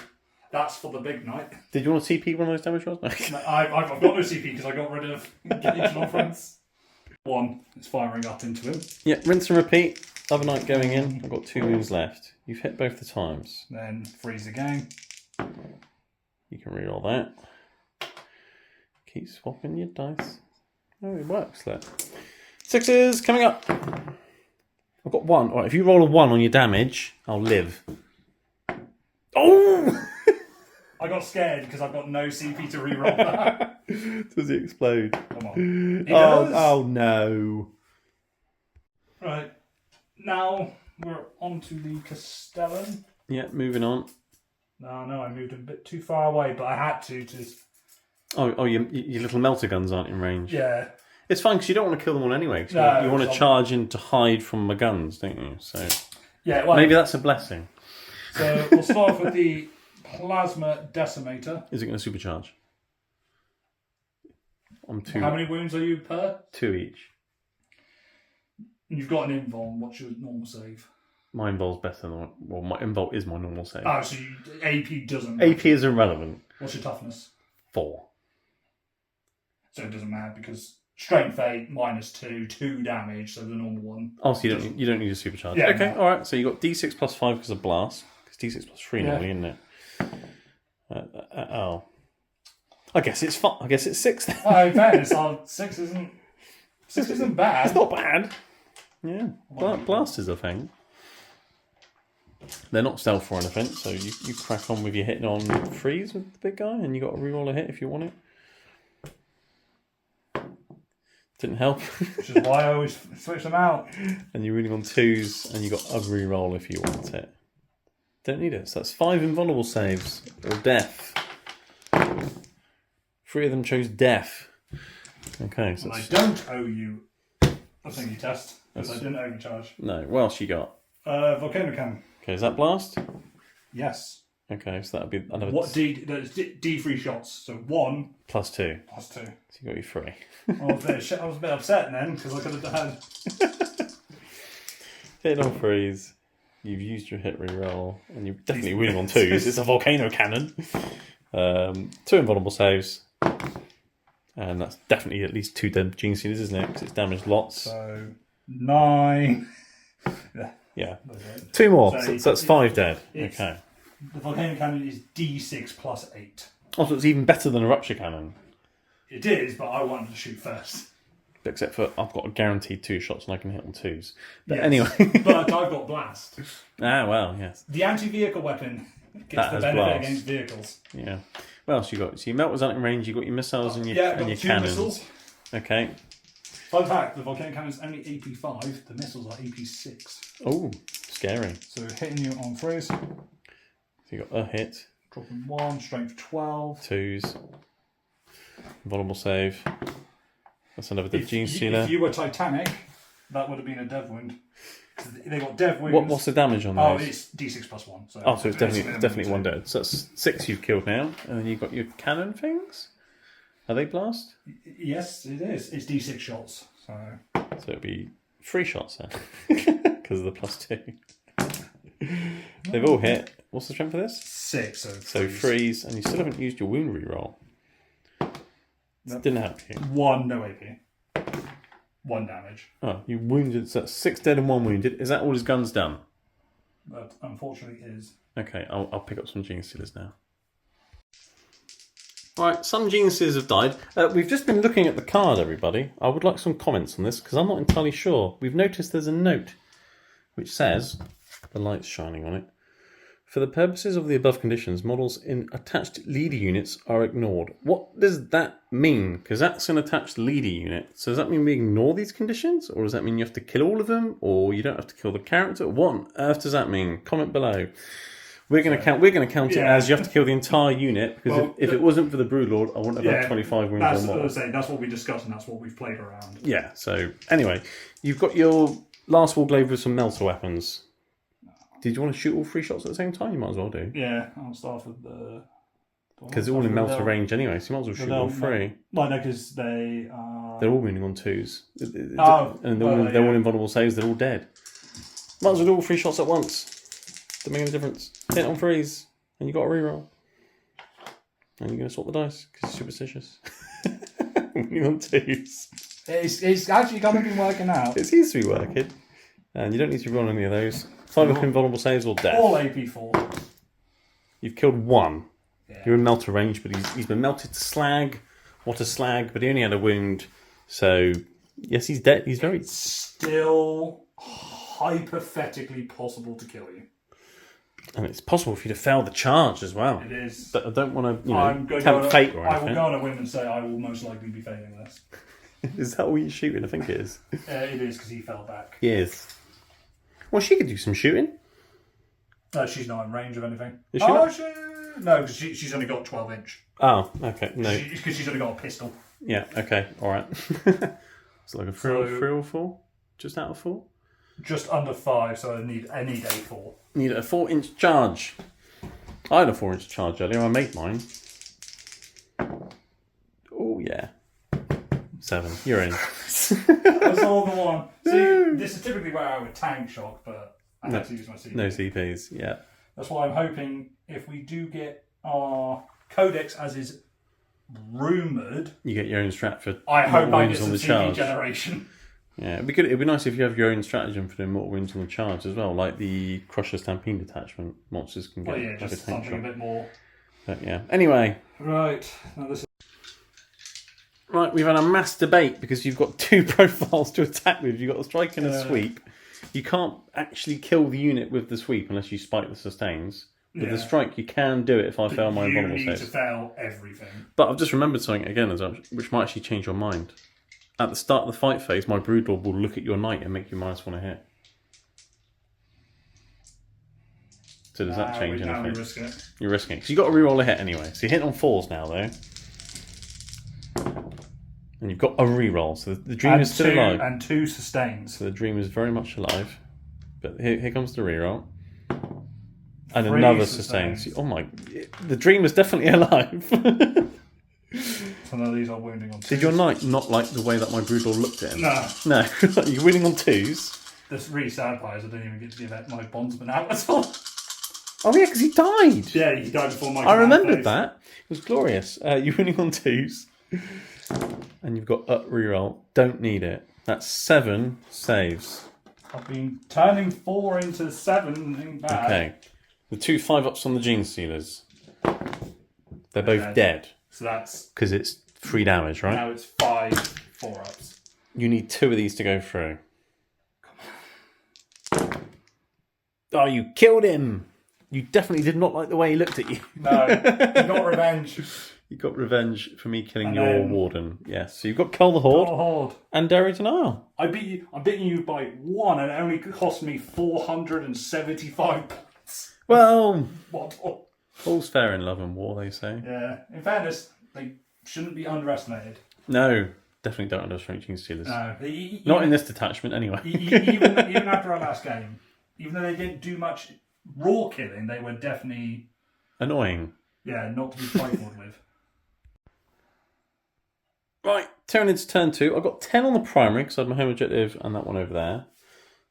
That's for the big night. Did you want to CP one of those damage rolls? No. I've got no CP because I got rid of additional friends. One is firing up into him. Yeah, rinse and repeat. Other night going in. I've got 2 wounds left. You've hit both the times. Then freeze again. You can reroll that. Keep swapping your dice. Oh, it works. Look. 6s coming up. I've got 1. All right, if you roll a 1 on your damage, I'll live. Oh! I got scared because I've got no CP to reroll that. Does it explode? Come on. It Oh, does. oh no. Right. Now we're on to the Castellan. Yeah, moving on. No, I moved a bit too far away, but I had to. Oh, your little melter guns aren't in range. Yeah. It's fine because you don't want to kill them all anyway. No, you want to charge in to hide from my guns, don't you? So yeah, well, maybe that's a blessing. So we'll start off with the Plasma Decimator. Is it going to supercharge? I'm 2. How many wounds are you per? 2 each. You've got an invuln. What's your normal save? My invul's better than my invul is my normal save. Oh, so AP doesn't. AP is irrelevant. What's your toughness? 4. So it doesn't matter because strength 8 -2, 2 damage. So the normal one. Oh, so you don't need a supercharge. Yeah, okay, no. all right. So you got D6 plus 5 because of blast. It's D6 plus 3 normally, isn't it? Oh. I guess it's 5. I guess it's 6 then. Oh, in fairness, 6 isn't bad. It's not bad. Yeah, blast is a thing. They're not stealth or anything, so you crack on with your hitting on freeze with the big guy, and you got to reroll a hit if you want it. Didn't help. Which is why I always switch them out. And you're reading on 2s, and you got a reroll if you want it. Don't need it. So that's 5 invulnerable saves or death. 3 of them chose death. Okay, so I don't owe you a thingy test because I didn't overcharge. no. What else you got? Volcano Cannon. Okay, is that blast? Yes. Okay, so that'd be another What D3 shots? So 1 plus 2. plus 2. So you got your 3. I was a bit upset then because I could have had. Hitting on freeze. You've used your hit reroll, and you're definitely winning on 2s. It's a volcano cannon. 2 invulnerable saves, and that's definitely at least 2 dead gene sealers, isn't it? Because it's damaged lots. So 9. Yeah, 2 more. So that's 5 dead. Okay. The volcano cannon is D6 plus 8. Also, it's even better than a rupture cannon. It is, but I wanted to shoot first. Except for I've got a guaranteed 2 shots and I can hit on 2s. But Yes. anyway. But I've got blast. Ah, well, yes. The anti-vehicle weapon gets That the has benefit blast. against vehicles. Yeah. What else you got? So your melt was out in range, you got your missiles and your, Yeah, I've and got your 2 cannons. missiles. Okay. Fun fact, the volcano cannon is only AP 5, the missiles are AP 6. Oh, scary. So hitting you on freeze, So you got a hit, dropping 1, strength 12. 2s, vulnerable save. That's another dead gene If sealer. you were Titanic, that would have been a dev wound. They got dev wounds. What's the damage on Oh, those? it's D6 plus 1. So Oh, so it's definitely minimum 1 2. dead. So that's 6 you've killed now, and then you've got your cannon things. Are they blast? Yes, it is. It's D6 shots. So So it'll be 3 shots then, because of the plus 2. They've all hit. What's the strength for this? 6. So freeze, and you still haven't used your wound reroll. Nope. Didn't help you. 1 no AP. 1 damage. Oh, you wounded. So that's 6 dead and 1 wounded. Is that all his guns done? But unfortunately it is. Okay, I'll pick up some gene stealers now. Right, some gene stealers have died. We've just been looking at the card, everybody. I would like some comments on this because I'm not entirely sure. We've noticed there's a note which says, the light's shining on it, for the purposes of the above conditions, models in attached leader units are ignored. What does that mean? Because that's an attached leader unit. So does that mean we ignore these conditions? Or does that mean you have to kill all of them? Or you don't have to kill the character? What on earth does that mean? Comment below. We're going to count it as you have to kill the entire unit, because if it wasn't for the Broodlord, I wouldn't have had 25 wounds that's or what I more. was saying. That's what we discussed and that's what we've played around. Yeah, so anyway, you've got your last Warglaive with some melter weapons. Did you want to shoot all 3 shots at the same time? You might as well do. Yeah, I'll start with the... Because they're all in melter range anyway, so you might as well shoot all 3. Well, no, because they are... They're all wounding on 2s. Oh, and they're all invulnerable saves, they're all dead. Might as well do all 3 shots at once. Doesn't make any difference. Hit on freeze, and you got a reroll. And you're going to swap the dice because you're superstitious. Winning on 2s. It's actually kind of been working out. It seems to be working. And you don't need to roll any of those. 5 up invulnerable saves or death. All AP4. You've killed 1. Yeah. You're in melter range, but he's been melted to slag. What a slag, but he only had a wound. So, yes, he's dead. He's very... Still hypothetically possible to kill you. And it's possible for you to fail the charge as well. It is. But I don't want to, tempt fate or anything. I will go on a whim and say I will most likely be failing this. Is that all you're shooting? I think it is. It is, because he fell back. Yes. Well, she could do some shooting. She's not in range of anything. Is she not? No, because she's only got 12 inch. Oh, okay. No. Because she's only got a pistol. Yeah, okay. All right. It's like a 3 or 4? Just out of 4? Just under 5, so I need a 4. Need a 4-inch charge. I had a 4-inch charge earlier. I made mine. Oh, yeah. 7. You're in. That's all the one. See, this is typically where I would tank shock, but I had to use my CP. No CPs, yeah. That's why I'm hoping if we do get our codex as is rumoured, you get your own strat for I hope I get wounds on some the CP charge. generation. Yeah, it'd be good. It'd be nice if you have your own stratagem for doing mortal wounds on the charge as well, like the Crusher Stampede detachment. Monsters can get like just a tank something shot. a bit more. But yeah. Anyway. Right. Now this is... Right, we've had a mass debate because you've got 2 profiles to attack with. You've got a strike and a sweep. You can't actually kill the unit with the sweep unless you spike the sustains. With the strike, you can do it if I fail my invulnerable saves. You need to fail everything. But I've just remembered something again, which might actually change your mind. At the start of the fight phase, my Broodlord will look at your knight and make you -1 to hit. So does that change anything? You're risking it. You're risking it. Because you've got to reroll a hit anyway. So you're hitting on 4s now, though. And you've got a reroll. So the dream is still alive. And 2 sustains. So the dream is very much alive. But here comes the reroll. And 3 another sustains. Oh my... The dream is definitely alive. So now these are wounding on 2s. Did your knight not like the way that my Broodlord looked at him? No. No. You're winning on 2s. The really sad part is I didn't even get to give my bondsman out at all. Oh yeah, because he died. Yeah, he died before my I remembered that. It was glorious. You're winning on 2s. And you've got reroll. Don't need it. That's 7 saves. I've been turning 4 into 7. Bad. Okay. The 2 5-ups on the Gene Stealers. They're both dead. So that's... Because it's 3 damage, right? Now it's 5 4-ups. You need 2 of these to go through. Oh, you killed him! You definitely did not like the way he looked at you. No, you got revenge. You got revenge for me killing your warden. Yes, so you've got Cull the Horde. And Dairy Denial. I'm beating you by 1 and it only cost me 475 points. Well, What? all's fair in love and war, they say. Yeah, in fairness, they shouldn't be underestimated. No, definitely don't underestimate Gene Stealers. No. Not in this detachment, anyway. even after our last game, even though they didn't do much raw killing, they were definitely... Annoying. Yeah, not to be trifled with. Right, Tyranids turn 2. I've got 10 on the primary because I had my home objective and that one over there.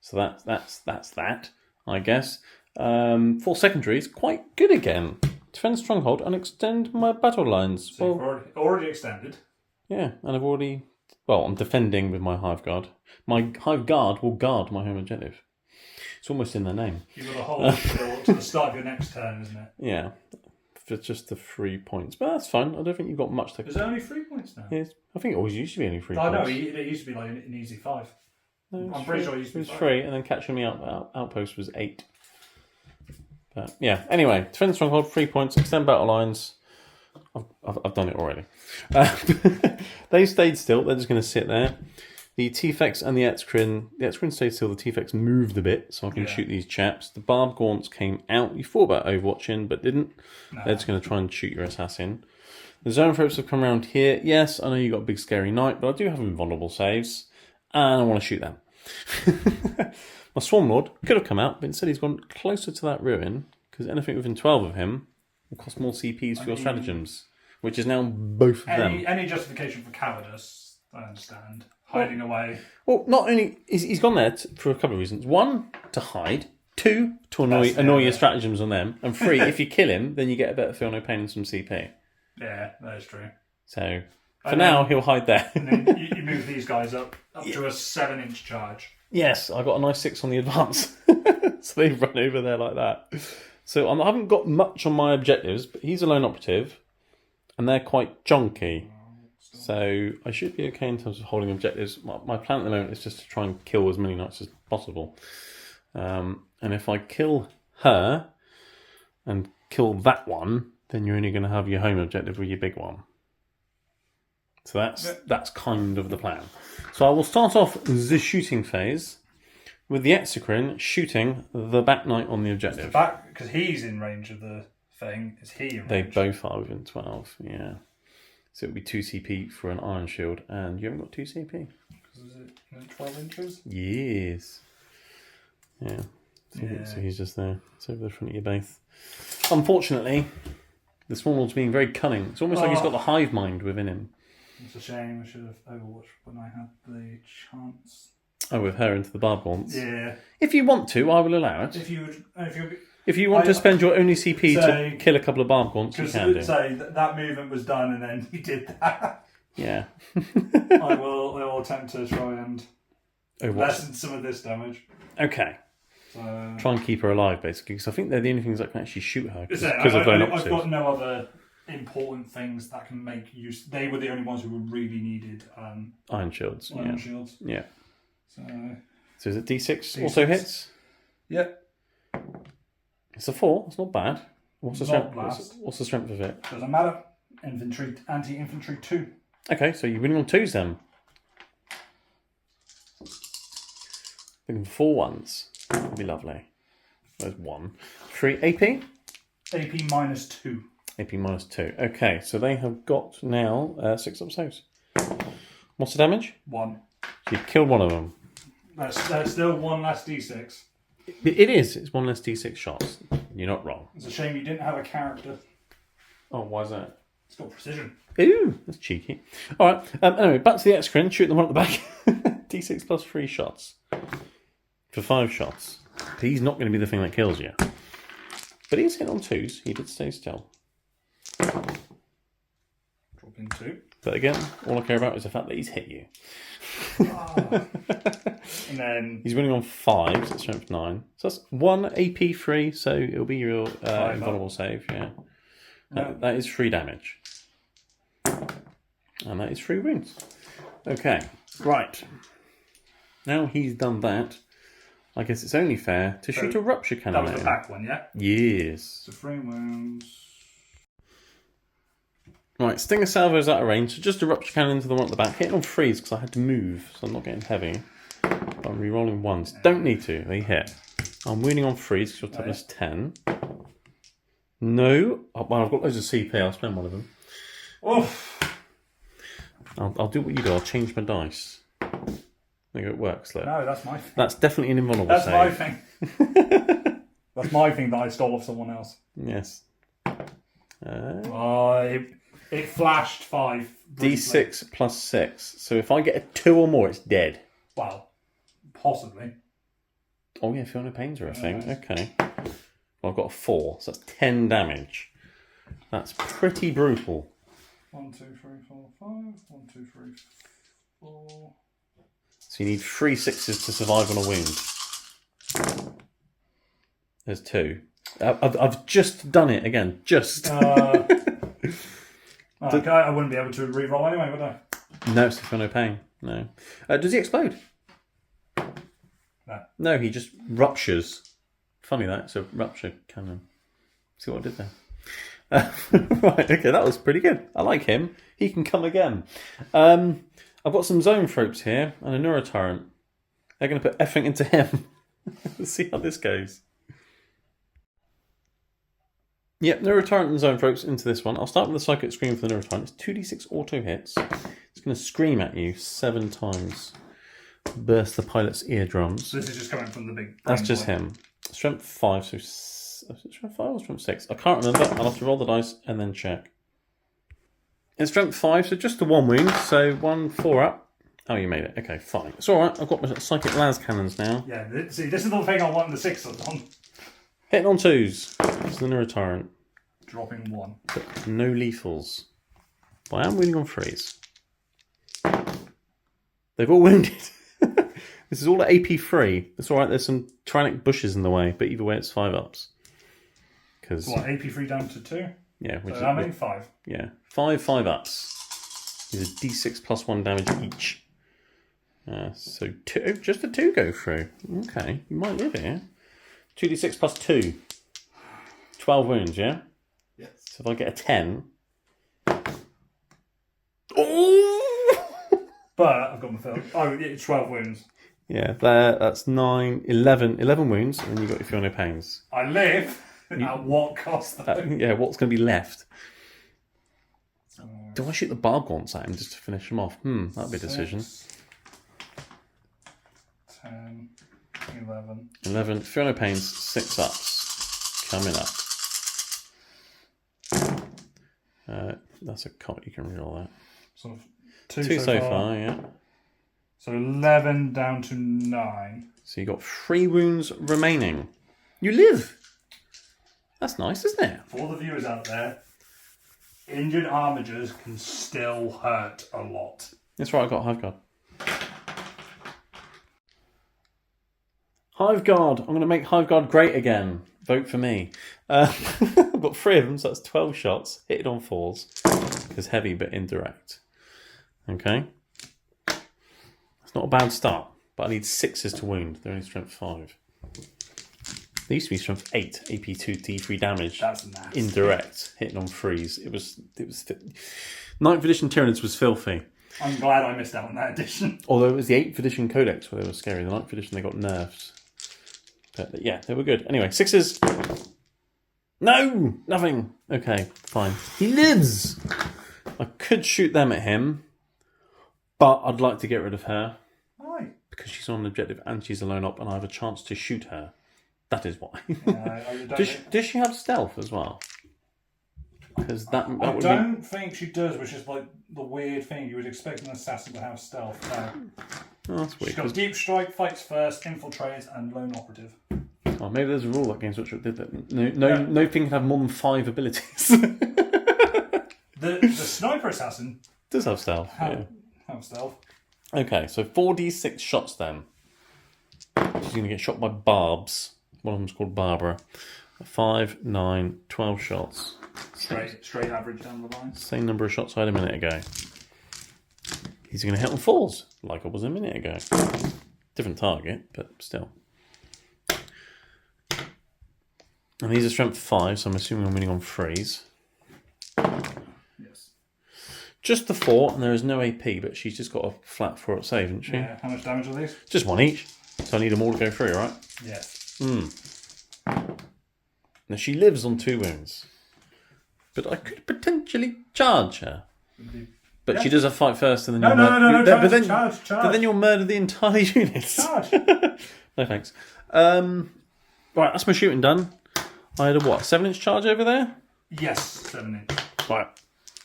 So that's that, I guess. 4 secondaries, quite good again. Defend stronghold and extend my battle lines. So you've already extended. Yeah, and I've already... Well, I'm defending with my Hive Guard. My Hive Guard will guard my home objective. It's almost in their name. You've got a whole till to the start of your next turn, isn't it? Yeah, for just the 3 points. But that's fine. I don't think you've got much to... There's only 3 points now. Yeah, I think it always used to be only 3 I know, points. it used to be like an easy 5. No, I'm pretty sure it used to be 3, and then catching me outpost was 8. But yeah, anyway, defend stronghold, 3 points, extend battle lines. I've done it already. They stayed still. They're just going to sit there. The T-Fex and the Etzkrin stayed still. The T-Fex moved a bit, so I can shoot these chaps. The Barb Gaunts came out. You thought about overwatching, but didn't. No. They're just going to try and shoot your assassin. The Zoanthropes have come around here. Yes, I know you got a big scary knight, but I do have invulnerable saves, and I want to shoot them. My Swarmlord could have come out, but instead he's gone closer to that ruin, because anything within 12 of him will cost more CPs for your stratagems, which is now both of them. Any justification for cowardice, I understand. Hiding away. Well, not only... He's gone there for a couple of reasons. 1, to hide. 2, to annoy your stratagems on them. And 3, if you kill him, then you get a better feel no pain and some CP. Yeah, that is true. So for now, he'll hide there. And then you move these guys up to a 7-inch charge. Yes, I got a nice 6 on the advance. So they run over there like that. So I haven't got much on my objectives, but he's a lone operative, and they're quite junky. So I should be okay in terms of holding objectives. My plan at the moment is just to try and kill as many knights as possible. And if I kill her and kill that one, then you're only going to have your home objective with your big one. So that's kind of the plan. So I will start off the shooting phase with the Exocrine shooting the back knight on the objective. Back, because he's in range of the thing. Is he in range? They both are within 12, yeah. So it would be 2 CP for an iron shield, and you haven't got 2 CP. Because is it 12 inches? Yes. Yeah. So he's just there. It's over the front of your base. Unfortunately, the small lord's being very cunning. It's almost like he's got the hive mind within him. It's a shame. I should have overwatched when I had the chance. Oh, with her into the barbed once. Yeah. If you want to, I will allow it. If you want to spend your only CP to kill a couple of barbed once, you can do. Say that movement was done, and then you did that. Yeah. I will attempt to try and lessen some of this damage. Okay. So, try and keep her alive, basically, because I think they're the only things that can actually shoot her. Because of I've got no other important things that can make use. They were the only ones who really needed iron shields. Shields. Yeah. So is it D6 D6 also hits? Yep. It's a 4. It's not bad. What's the strength? Blast. What's the strength of it? Doesn't matter. Infantry, anti-infantry 2. Okay, so you're winning on 2s then. Looking for 4 1s. That'd be lovely. There's 1. 3 AP? AP -2. AP -2. Okay, so they have got now 6 up saves. What's the damage? 1. So you've killed one of them. That's still 1 less D6. It is. It's 1 less D6 shots. You're not wrong. It's a shame you didn't have a character. Oh, why is that? It's got precision. Ooh, that's cheeky. All right. Anyway, back to the Exocrine. Shoot them on at the back. D6 plus 3 shots. For 5 shots. He's not going to be the thing that kills you. But he's hit on 2s. He did stay still. Dropping 2. But again, all I care about is the fact that he's hit you. And then he's winning on 5, so it's strength 9. So that's 1 AP free, so it'll be your invulnerable save, yeah. That is 3 damage. And that is 3 wounds. Okay, right. Now he's done that, I guess it's only fair to shoot a rupture cannon. That was the back one, yeah? Yes. So 3 wounds. Right, Stinger Salvo's out of range, so just a rupture cannon into the one at the back. Hitting on 3s because I had to move, so I'm not getting heavy. But I'm re-rolling 1s. Don't need to, they hit. I'm winning on 3s because your toughness 10. No. Oh, well, I've got loads of CP, I'll spend one of them. Oof. I'll do what you do, I'll change my dice. There you go, it works, look. No, that's my thing. That's definitely an invulnerable save. That's my thing. That's my thing that I stole off someone else. Yes. It flashed 5. D6 plus 6. So if I get a 2 or more, it's dead. Well, possibly. Oh yeah, feel no pains or a thing. Okay. Well, I've got a 4, so that's 10 damage. That's pretty brutal. 1, 2, 3, 4, 5. 1, 2, 3, 4. So you need 3 6s to survive on a wound. There's 2. I've just done it again. Just. Okay, I wouldn't be able to re-roll anyway, would I? No, it's for no pain. No. Does he explode? No. No, he just ruptures. Funny that. It's a rupture cannon. See what I did there? Right, okay, that was pretty good. I like him. He can come again. I've got some Zoanthropes here and a Neurotyrant. They're going to put effing into him. Let's see how this goes. Yep, Neurotyrant and Zoanthropes into this one. I'll start with the Psychic Scream for the Neurotyrant. It's 2d6 auto hits. It's going to scream at you 7 times. Burst the pilot's eardrums. So this is just coming from the big... That's just him. Strength 5, so... Is it Strength 5 or Strength 6? I can't remember. I'll have to roll the dice and then check. It's Strength 5, so just the 1 wound. So 1, 4 up. Oh, you made it. Okay, fine. It's alright. I've got my Psychic Las Cannons now. Yeah, see, this is the thing I want the 6s on. Hitting on 2s. It's the Neurotyrant. dropping 1. But no lethals. But I am winning on 3s. They've all wounded. This is all at AP3. It's alright, there's some Tyranids bushes in the way, but either way it's 5-ups. Because What, AP3 down to 2? yeah, So how many? 5. Yeah, 5-5-ups. These are D6 plus 1 damage each. So 2, just the 2 go through. Okay, you might live here. 2d6 plus 2. 12 wounds, yeah? Yes. So if I get a 10... Oh! But I've got my fill. Oh, yeah, 12 wounds. Yeah, that's 9, 11 wounds, and then you got your feel no pains. I live at what cost, though? Yeah, what's going to be left? Do I shoot the barb gaunts at him just to finish him off? That'd be a decision. 10, 11. 11, feel no pains, 6-ups. Coming up. That's a cot, you can reroll that. Sort of 2 so far, yeah. So 11 down to 9. So you got 3 wounds remaining. You live! That's nice, isn't it? For all the viewers out there, injured armigers can still hurt a lot. That's right, I got Hive Guard. Hive Guard! I'm going to make Hive Guard great again. Vote for me. I've got 3 of them, so that's 12 shots. Hit it on 4s. Because heavy but indirect. Okay. It's not a bad start, but I need 6s to wound. They're only strength 5. They used to be strength 8, AP2, D3 damage. That's nasty. Indirect, hitting on 3s. It was 9th edition Tyranids was filthy. I'm glad I missed out on that edition. Although it was the 8th edition Codex where they were scary. The 9th edition they got nerfed. But yeah, they were good. Anyway, 6s. No! Nothing. Okay, fine. He lives! I could shoot them at him, but I'd like to get rid of her. Why? Because she's on an objective and she's alone up and I have a chance to shoot her. That is why. Does she have stealth as well? Because that I would don't think she does, which is like the weird thing. You would expect an assassin to have stealth. No. Oh, that's weird. She's got deep strike, fights first, infiltrates, and lone operative. Oh, maybe there's a rule that Games Workshop did that. No thing can have more than 5 abilities. The sniper assassin Does have stealth. have stealth. Okay, so 4d6 shots then. She's going to get shot by barbs. One of them's called Barbara. 5, 9, 12 shots. Straight average down the line. Same number of shots I had a minute ago. He's going to hit on 4s, like I was a minute ago. Different target, but still. And these are strength 5, so I'm assuming I'm winning on 3s. Yes. Just the 4, and there is no AP, but she's just got a flat 4-up save, hasn't she? Yeah. How much damage are these? Just 1 each. So I need them all to go through, right? Yes. Now she lives on 2 wounds. But I could potentially charge her. But she does have fight first and then No. Charge. But then you'll murder the entire unit. Charge. No thanks. Right, that's my shooting done. I had a 7-inch charge over there? Yes, 7 inch. Right.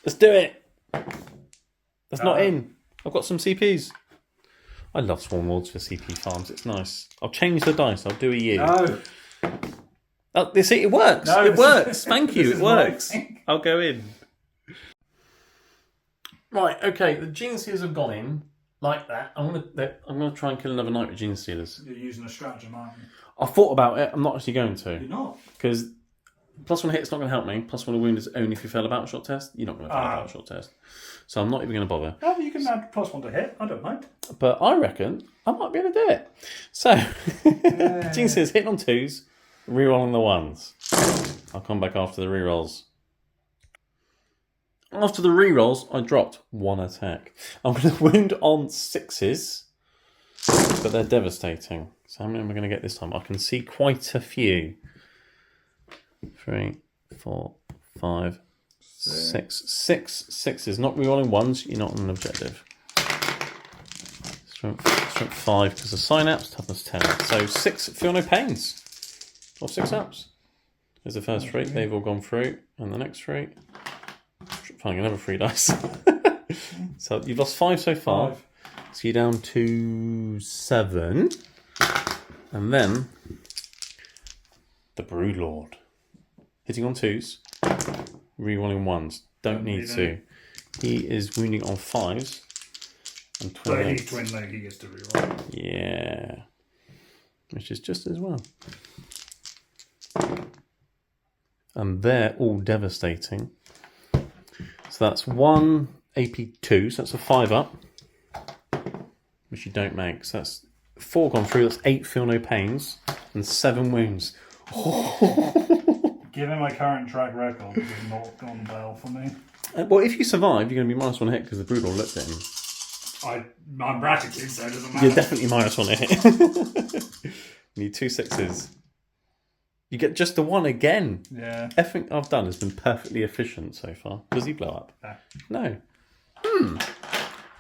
Let's do it. That's not in. I've got some CPs. I love Swarm Lords for CP farms. It's nice. I'll change the dice. I'll do a U. No. Oh, see, it works. No, it works. Thank you. this It is works. my I'll go in. Right. Okay. The Gene Stealers have gone in like that. I'm gonna try and kill another knight with Gene Stealers. You're using a stratagem, aren't you? I thought about it. I'm not actually going to. You're not. Because +1 hit's not going to help me. +1 wound is only if you fail a battle shot test. You're not going to fail a battle shot test. So I'm not even going to bother. Oh, you can add +1 to hit. I don't mind. But I reckon I might be able to do it. So, Gene says hitting on 2s, rerolling the 1s. I'll come back after the rerolls. After the rerolls, I dropped 1 attack. I'm going to wound on 6s, but they're devastating. So how many am I going to get this time? I can see quite a few. 3, 4, 5, 6. 6 6s. Not rerolling 1s, you're not on an objective. Strength 5 because of synapse, toughness 10. So 6 feel no pains. Or 6 ups. There's the first 3, they've all gone through. And the next 3. Finding another 3 dice. So you've lost 5 so far. 5. So you're down to 7. And then the Broodlord. Hitting on 2s. Rerolling 1s. Don't need to. He is wounding on 5s. And twin. So he's twin leg, he gets to reroll. Yeah. Which is just as well. And they're all devastating. So that's 1 AP2, so that's a 5 up. Which you don't make. So that's 4 gone through, that's 8 feel no pains, and 7 wounds. Given my current track record, it has not gone well for me. Well, if you survive, you're going to be -1 hit because the Brutal looked at him. I'm bracketed, so it doesn't matter. You're definitely -1 hit. You need 2 6s. You get just the 1 again. Yeah. Everything I've done has been perfectly efficient so far. Does he blow up? No.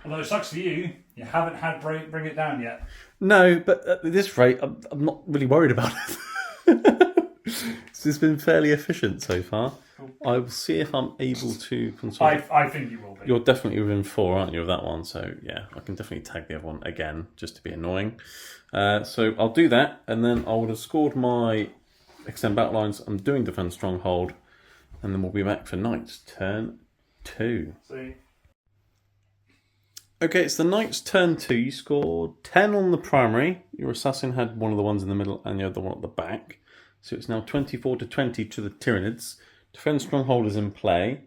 Although it sucks for you, you haven't had bring it down yet. No, but at this rate, I'm not really worried about it. It's been fairly efficient so far. Cool. I will see if I'm able to consult. I think you will be. You're definitely within 4, aren't you, of that one? So, yeah, I can definitely tag the other one again, just to be annoying. So I'll do that, and then I would have scored my extend battle lines. I'm doing defend stronghold, and then we'll be back for Knights turn 2. See. Okay, it's the Knight's turn 2. You scored 10 on the primary. Your assassin had one of the ones in the middle and the other one at the back. So it's now 24-20 to the Tyranids. Defend stronghold is in play.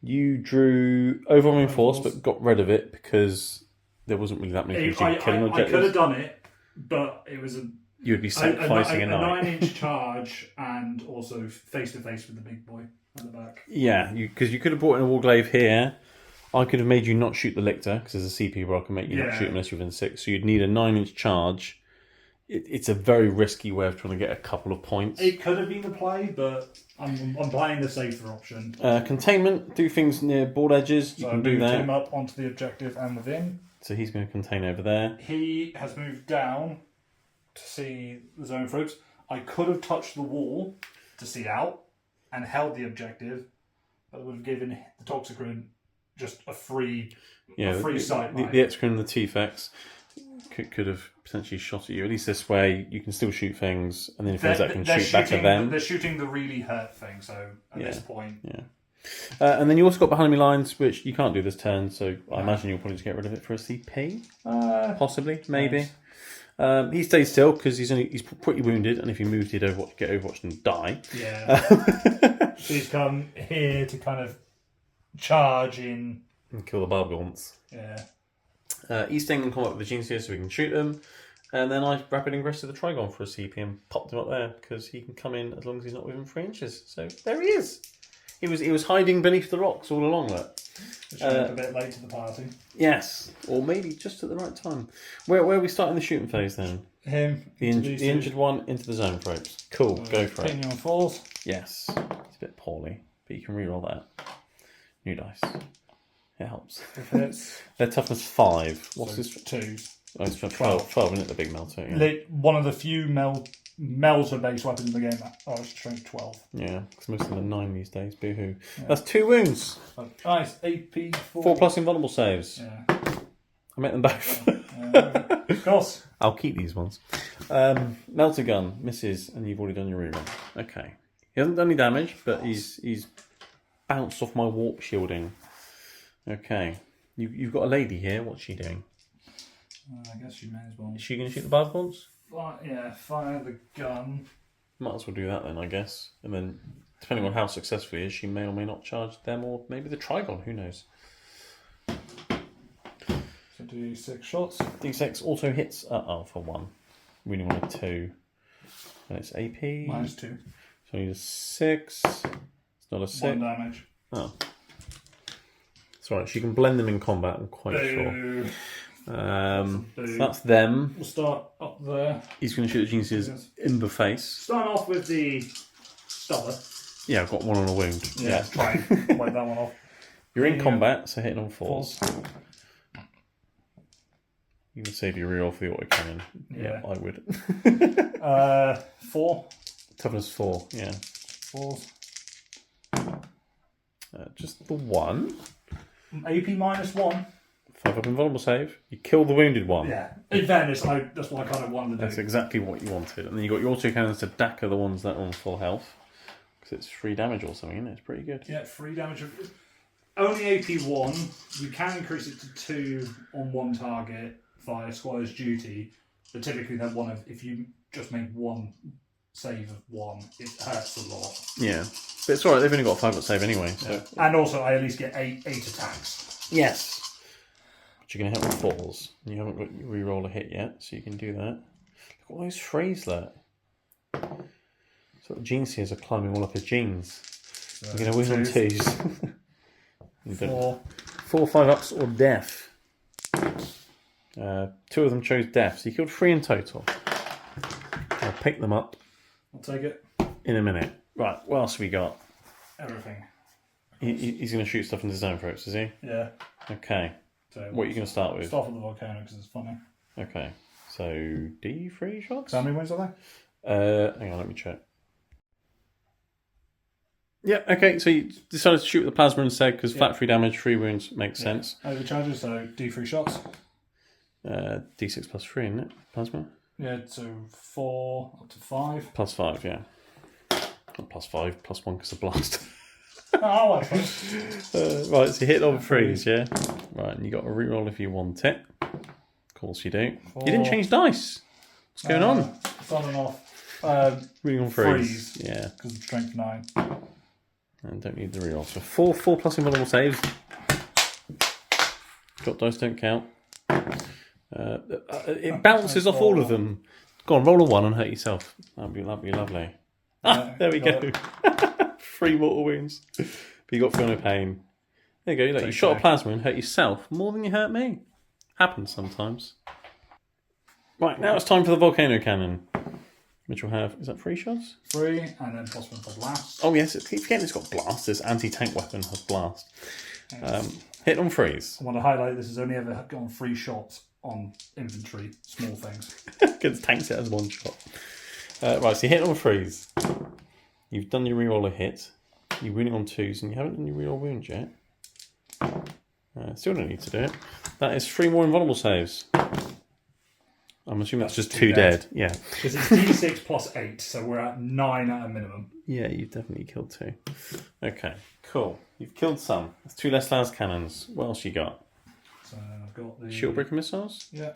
You drew overwhelming force, but got rid of it because there wasn't really that many things you could kill on I could have done it, but it was you would be sacrificing a knight. 9-inch charge and also face to face with the big boy at the back. Yeah, because you could have brought in a warglaive here. I could have made you not shoot the lictor because there's a CP where I can make you not shoot unless you're within 6. So you'd need a 9-inch charge. It's a very risky way of trying to get a couple of points. It could have been the play, but I'm playing the safer option. Containment, do things near board edges. You can do that. Him up onto the objective and within. So he's going to contain over there. He has moved down to see the zone troops. I could have touched the wall to see out and held the objective, but it would have given the Toxicrin just a free sight. The Excrine and the T-Fex could have potentially shot at you. At least this way, you can still shoot things, and then if there's that can shoot back at them. They're shooting the really hurt thing, so at this point. Yeah. And then you also got behind enemy lines, which you can't do this turn, so I imagine you'll probably just get rid of it for a CP? Possibly, maybe. Nice. He stays still because he's pretty wounded, and if he moves, he'd get Overwatched and die. Yeah. So he's come here to kind of charge in and kill the Bargaunts. Yeah. He's staying in combat with the Genesius so we can shoot them. And then I rapid ingressed the Trigon for a CP and popped him up there because he can come in as long as he's not within 3 inches. So there he is. He was hiding beneath the rocks all along that. A bit late to the party. Yes, or maybe just at the right time. Where are we starting the shooting phase then? Him. The injured one into the zone ropes. Cool, go for it. Pinion falls. Yes, it's a bit poorly, but you can reroll that. New dice. It helps. If it's Their toughness 5. What's so this? 2s. Oh, it's 12, isn't it? The big melter. Yeah. One of the few melter-based weapons in the game. Oh, it's strength 12. Yeah, because most of them are 9 these days. Boo-hoo. Yeah. That's 2 wounds. Oh, nice. AP 4. 4 plus invulnerable saves. Yeah. I met them both. Of course. I'll keep these ones. Melter gun misses, and you've already done your rerun. Okay. He hasn't done any damage, but he's bounced off my warp shielding. Okay. You've got a lady here. What's she doing? I guess she may as well. Is she going to shoot the Bargaunts? Fire the gun. Might as well do that then, I guess. And then, depending on how successful he is, she may or may not charge them, or maybe the Trigon. Who knows? So do 6 shots. D6 also hits. For 1. We only want a 2. And it's AP. -2. So I need a 6. It's not a 6. 1 damage. Oh. It's alright, she can blend them in combat, I'm quite Boo. sure. So that's them. We'll start up there. He's going to shoot the geniuses in the face. Starting off with the stubber. Yeah, I've got 1 on a wound. Yeah. Try and wipe that one off. You're in combat, so hitting on 4s. You can save your reroll for the autocannon. Yeah, I would. 4. Toughness 4, yeah. 4s. Just the 1. AP -1. 5 up invulnerable save. You kill the wounded one. Yeah. In fairness, that's what I kind of wanted to do. That's exactly what you wanted. And then you got your 2 cannons to dagger the ones that are on full health. because it's 3 damage or something, isn't it? It's pretty good. Yeah, 3 damage. Only AP 1. You can increase it to 2 on one target via Squire's Duty, but typically if you just make one save of 1, it hurts a lot. Yeah, but it's alright, they've only got a 5-foot save anyway. So. Yeah. And also, I at least get 8 attacks. Yes. But you're going to hit with 4s. You haven't got your reroll a hit yet, so you can do that. Look at all those phrase there. So the gene seers are climbing all up his genes. So you're going to win on 2s. 4. 4, 5-ups or death. 2 of them chose death, so you killed 3 in total. I'll pick them up. I'll take it. In a minute. Right, what else have we got? Everything. He's going to shoot stuff into zone throats, is he? Yeah. Okay. So what are you going to start with? Start with the volcano because it's funny. Okay. So, D3 shots? How many wounds are there? Hang on, let me check. Yeah, okay, so you decided to shoot with the plasma instead because flat 3 damage, 3 wounds makes sense. Overcharges, so D3 shots. D6 plus 3, isn't it? Plasma? Yeah, so 4 up to 5. Plus 5, yeah. Not plus 5, plus 1 because of blast. Oh, I like right, so you hit on 3s, yeah? Right, and you got a reroll if you want it. Of course you do. 4. You didn't change dice. What's going on? It's on and off. Reading on 3s. Yeah. Because of strength 9. And don't need the reroll. So 4 plus invulnerable saves. Got dice don't count. It bounces off all of them. Go on, roll a 1 and hurt yourself. That'd be lovely. There we go. 3 mortal wounds. But you got feel no pain. There you go. Look, you shot a plasma and hurt yourself more than you hurt me. Happens sometimes. Right, now it's time for the volcano cannon. Which will have, is that 3 shots? 3, and then plus 1 for blast. Oh yes, keep forgetting it's got blast. This anti-tank weapon has blast. Hit on 3s. I want to highlight this has only ever gone 3 shots on infantry, small things. Because tanks it as 1 shot. Right, so you hit on 3s. You've done your reroll a hit. You're winning on 2s, and you haven't done your reroll wounds yet. Still don't need to do it. That is 3 more invulnerable saves. I'm assuming that's just 2 dead. Yeah. Because it's D6 plus 8, so we're at 9 at a minimum. Yeah, you've definitely killed 2. Okay, cool. You've killed some. That's 2 less las cannons. What else you got? So I've got the Shield breaker missiles? Yeah.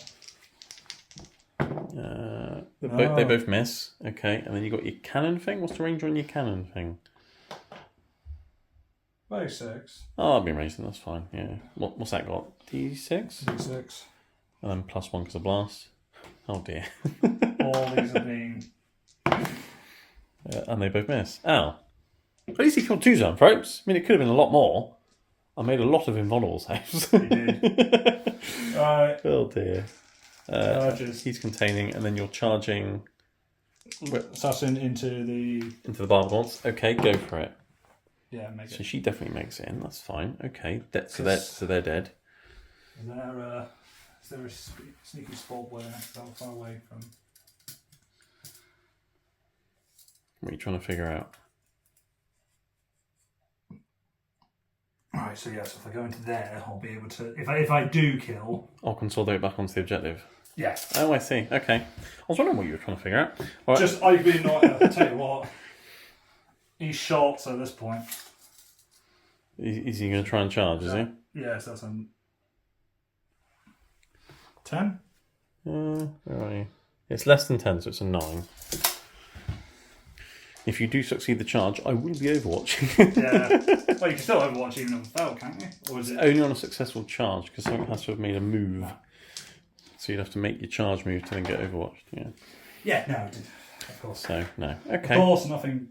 They both miss. Okay, and then you got your cannon thing. What's the range on your cannon thing? 6. Oh, that'll be amazing. That's fine. Yeah. What's that got? D6? D6. And then plus 1 because of blast. Oh dear. All these are being. And they both miss. Oh. At least he killed 2 zone throats. I mean, it could have been a lot more. I made a lot of invulnerable saves. You did. Right. Oh dear. Charges. He's containing, and then you're charging. Assassin into the barbed gaunts. Okay, go for it. Yeah, make it. So she definitely makes it in. That's fine. Okay, so they're dead. And is there a sneaky spot where that far away from? What are you trying to figure out? Alright, so yes, if I go into there, I'll be able to. If I do kill, I'll consolidate back onto the objective. Yeah. Oh, I see. Okay. I was wondering what you were trying to figure out. All right. I've been not. I'll tell you what. He's shot at this point. Is he going to try and charge? Is he? Yes, that's a 10. Where are you? It's less than 10, so it's a 9. If you do succeed the charge, I will be overwatching. Yeah. Well, you can still overwatch even if it fail, can't you? Or is it only on a successful charge because something has to have made a move. So you'd have to make your charge move to then get overwatched. Yeah. Yeah. No. Of course. So no. Okay. Of course, nothing.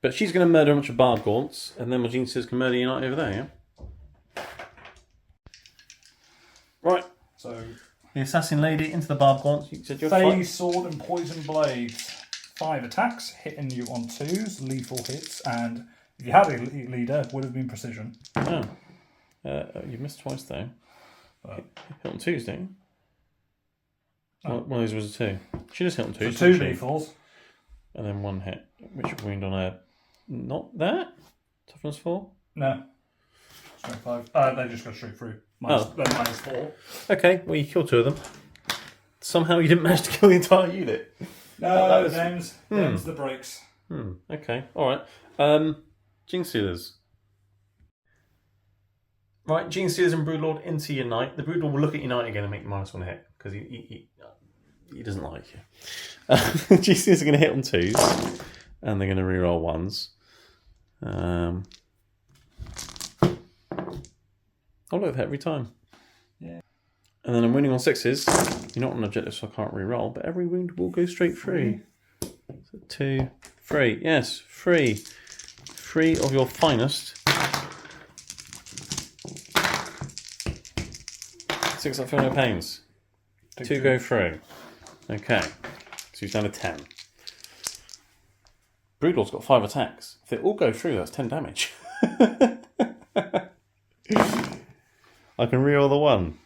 But she's going to murder a bunch of barbed gaunts, and then Magine says can murder your knight over there. Yeah. Right. So the assassin lady into the barbed gaunts. You said you're phase, sword, and poison blades. 5 attacks, hitting you on 2s, lethal hits, and if you had a leader, it would have been precision. Oh. You missed twice though. Hit on 2s, didn't you? Oh. One of those was a 2. She just hit on 2s. So 2 lethals. And then 1 hit. Which wound on her? Not that? Toughness 4? No. Strength 5. They just go straight through. Minus 4. Okay, well you killed 2 of them. Somehow you didn't manage to kill the entire unit. No, them's the breaks. Okay, alright. Gene Stealers. Right, Gene Stealers and Broodlord into your knight. The Broodlord will look at your knight again and make you -1 hit, because he doesn't like you. Gene Stealers are going to hit on 2s, and they're going to reroll 1s. I'll look at that every time. Yeah. And then I'm winning on 6s. You're not on an objective, so I can't reroll, but every wound will go straight through. So 2, 3. Yes, 3. 3 of your finest. 6 I feel no pains. 2 go through. Okay. So he's down to 10. Broodlord's got 5 attacks. If they all go through, that's 10 damage. I can reroll the 1.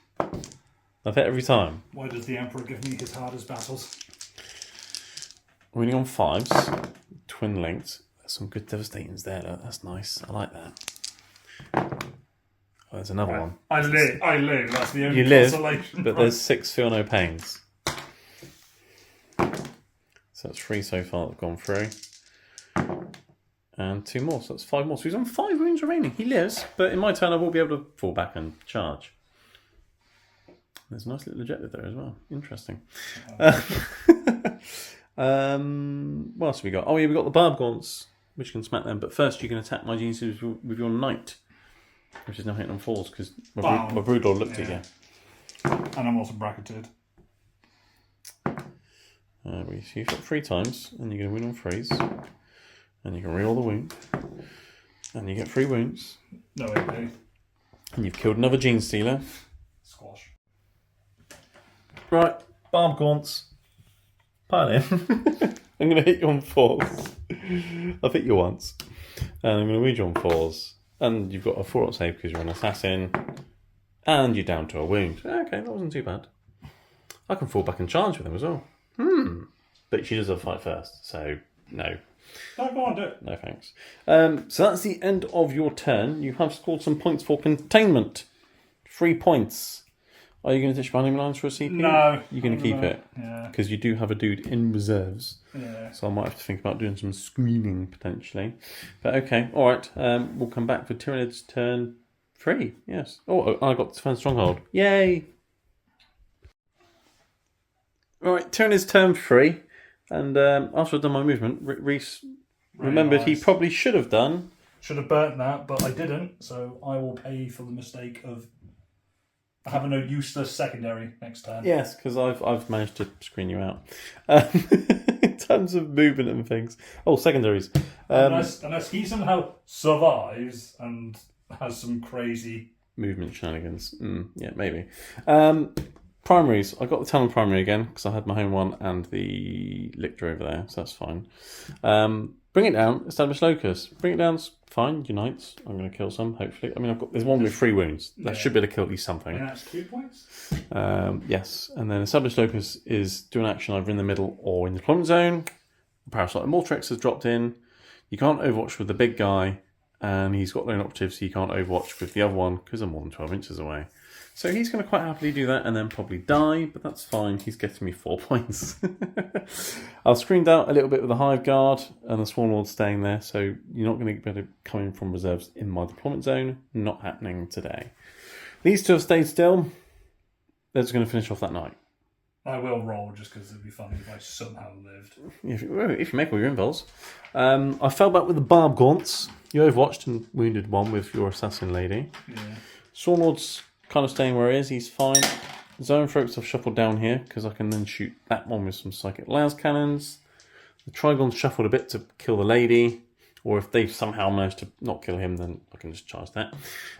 I've hit every time. Why does the Emperor give me his hardest battles? Winning on 5s. Twin linked. There's some good devastatings there. That's nice. I like that. Oh, there's another one. I live. That's the only You live, consolation. but there's 6 feel no pains. So that's 3 so far that have gone through. And 2 more, so that's 5 more. So he's on 5 wounds remaining. He lives, but in my turn I will be able to fall back and charge. There's a nice little objective there as well. Interesting. What else have we got? Oh yeah, we've got the Barb Gaunts, which can smack them. But first you can attack my Gene Stealers with your Knight, which is now hitting on 4s, because my Broodlord looked at you. And I'm also bracketed. So you've got 3 times, and you're going to win on 3s. And you can reroll the wound. And you get 3 wounds. No AP. And you've killed another Gene Stealer. Squash. Right, Barb Gaunts. Pile in. I'm going to hit you on 4s. I've hit you once. And I'm going to wound you on 4s. And you've got a 4-up save because you're an assassin. And you're down to a wound. Okay, that wasn't too bad. I can fall back and charge with him as well. But she does have a fight first, so no. No, go on, do it. No thanks. So that's the end of your turn. You have scored some points for containment. 3 points. Are you going to ditch your enemy lines for a CP? No. You're going to keep it? Yeah. Because you do have a dude in reserves. Yeah. So I might have to think about doing some screening potentially. But okay, alright. We'll come back for Tyranids turn 3. Yes. Oh, I got Defend Stronghold. Yay! Alright, Tyranids turn 3. And after I've done my movement, Reese remembered he probably should have done. Should have burnt that, but I didn't. So I will pay for the mistake of having a useless secondary next turn. Yes, because I've managed to screen you out. In terms of movement and things. Oh, secondaries. Unless he somehow survives and has some crazy movement shenanigans. Yeah, maybe. Primaries. I got the Talon primary again because I had my home one and the Lictor over there, so that's fine. Bring it down. Establish Locus. Bring it down. Fine. Unites. I'm going to kill some. Hopefully. I mean, there's one with 3 wounds. That should be able to kill at least something. And that's 2 points. Yes, and then Establish Locus is do an action either in the middle or in the deployment zone. Parasite Mortrix has dropped in. You can't Overwatch with the big guy, and he's got lone operative, so you can't Overwatch with the other one because they're more than 12 inches away. So he's going to quite happily do that and then probably die, but that's fine. He's getting me 4 points. I'll screened out a little bit with the Hive Guard and the Swarm Lord staying there, so you're not going to be able to come in from reserves in my deployment zone. Not happening today. These 2 have stayed still. They're just going to finish off that night. I will roll just because it'd be funny if I somehow lived. If you make all your invols. I fell back with the Barb Gaunts. You Overwatched and wounded 1 with your Assassin Lady. Yeah. Swarm Lord's kind of staying where he is. He's fine. Zoanthropes I've shuffled down here because I can then shoot that one with some Psychic Las Cannons. The Trigon's shuffled a bit to kill the lady. Or if they somehow manage to not kill him, then I can just charge that.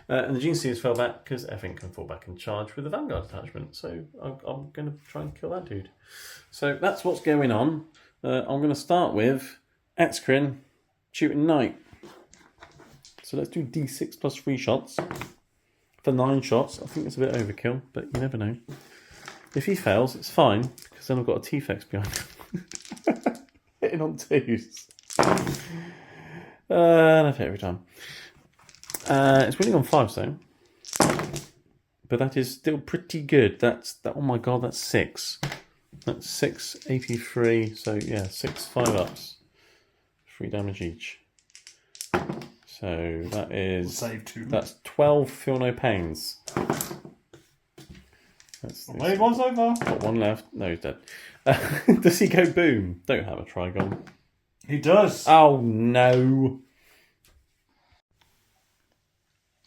And the Gene Stealers fell back because everything can fall back and charge with the Vanguard attachment. So I'm going to try and kill that dude. So that's what's going on. I'm going to start with Excrin shooting Knight. So let's do D6 plus 3 shots. For 9 shots. I think it's a bit overkill, but you never know. If he fails, it's fine, because then I've got a T-Fex behind him. Hitting on 2s. And I've hit every time. It's winning on 5s though. But that is still pretty good. Oh my god, that's 6. That's 683. So yeah, 6 5-ups. 3 damage each. So that is... Save 2. That's 12 Feel No Pains. Made one so far. Got one left. No, he's dead. Does he go boom? Don't have a Trigon. He does. Oh no.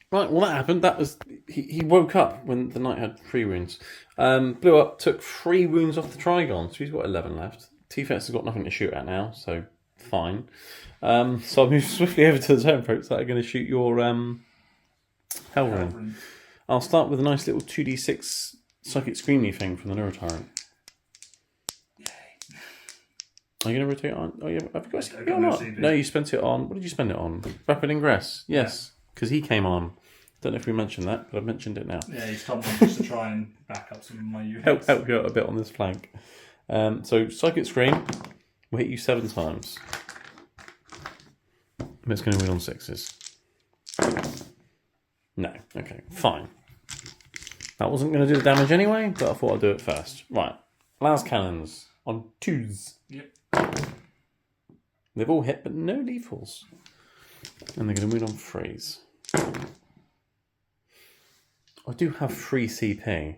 Right, well that happened. That was he woke up when the knight had 3 wounds. Blew up, took 3 wounds off the Trigon, so he's got 11 left. T-Fex has got nothing to shoot at now, so fine. So I'll move swiftly over to the turnpropes that are going to shoot your Helverin. I'll start with a nice little 2d6 Psychic Screamy thing from the Neurotyrant. Are you going to rotate on? Oh, yeah. Have you got CP or not? No, you spent it on... What did you spend it on? Rapid Ingress. Yes, because he came on. Don't know if we mentioned that, but I've mentioned it now. Yeah, he's come on just to try and back up some of my units. Help you out a bit on this flank. So Psychic Scream will hit you 7 times. And it's going to win on 6s. No. Okay, fine. That wasn't going to do the damage anyway, but I thought I'd do it first. Right. Las Cannons on 2s. Yep. They've all hit, but no lethals. And they're going to win on 3s. I do have 3 CP.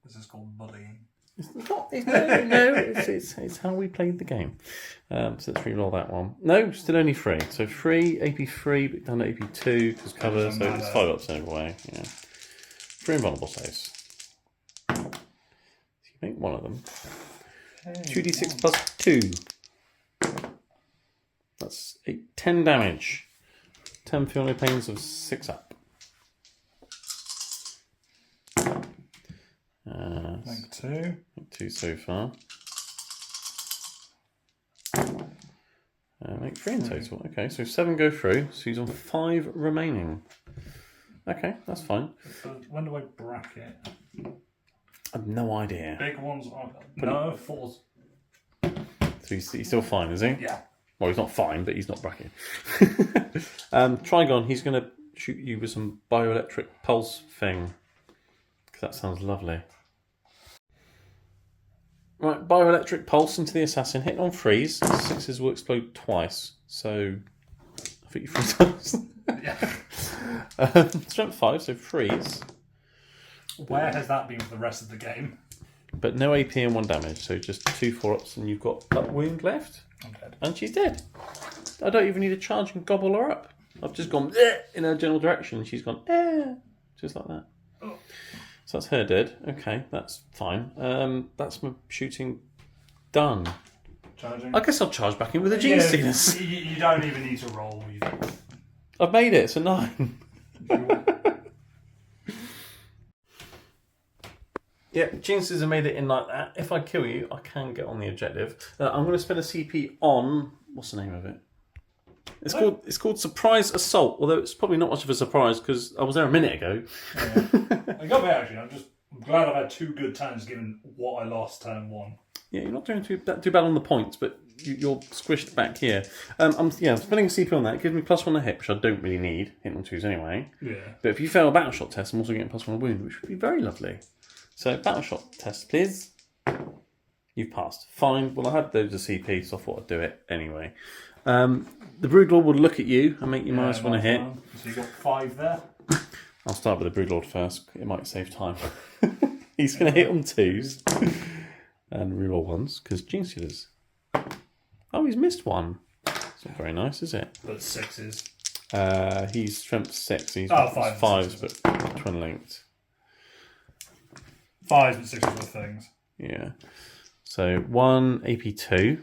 This is called bullying. It's not. It's how we played the game. So let's re-roll that one. No, still only 3. So 3, AP3, but down to AP2 because cover, so it's 5 ups anyway. Yeah. 3 invulnerable saves. So you make one of them. 2d6 plus 2. That's 10 damage. 10 Feel No Pains of 6 up. Make 2. 2 so far. Make 3 in total. Okay, so 7 go through. So he's on 5 remaining. Okay, that's fine. When do I bracket? I have no idea. Big ones are... No, 4s. So he's still fine, is he? Yeah. Well, he's not fine, but he's not bracketed. Trigon, he's going to shoot you with some bioelectric pulse thing. Because that sounds lovely. Right, bioelectric pulse into the assassin. Hit on 3s. 6s will explode twice. So, I think you 3 times. Yeah. Strength 5, so 3s. Where has that been for the rest of the game? But no AP and 1 damage. So just 2 4-ups and you've got that wound left. I'm dead. And she's dead. I don't even need to charge and gobble her up. I've just gone in her general direction. She's gone just like that. Oh. So that's her dead. Okay, that's fine. That's my shooting done. Charging. I guess I'll charge back in with the Gene Stealers. You don't even need to roll. I've made it. It's a 9. Yeah, Gene Stealers have made it in like that. If I kill you, I can get on the objective. I'm going to spend a CP on... What's the name of it? It's called Surprise Assault, although it's probably not much of a surprise because I was there a minute ago. Yeah. I got me actually. I'm glad I've had 2 good turns given what I lost turn 1. Yeah, you're not doing too bad on the points, but you're squished back here. I'm spending a CP on that. It gives me +1 a hit, which I don't really need. Hit on 2s anyway. Yeah. But if you fail a battle shot test, I'm also getting +1 a wound, which would be very lovely. So battle shot test, please. You've passed. Fine. Well, I had those as CP, so I thought I'd do it anyway. The Broodlord will look at you and make you -1 a hit. So you got 5 there. I'll start with the Broodlord first. It might save time. He's going to hit on 2s and reroll 1s because Gene Stealers. Oh, he's missed 1. It's not very nice, is it? But 6s. He's strength 6. He's 5s, but twin linked. 5s and 6s were things. Yeah. So 1 AP2.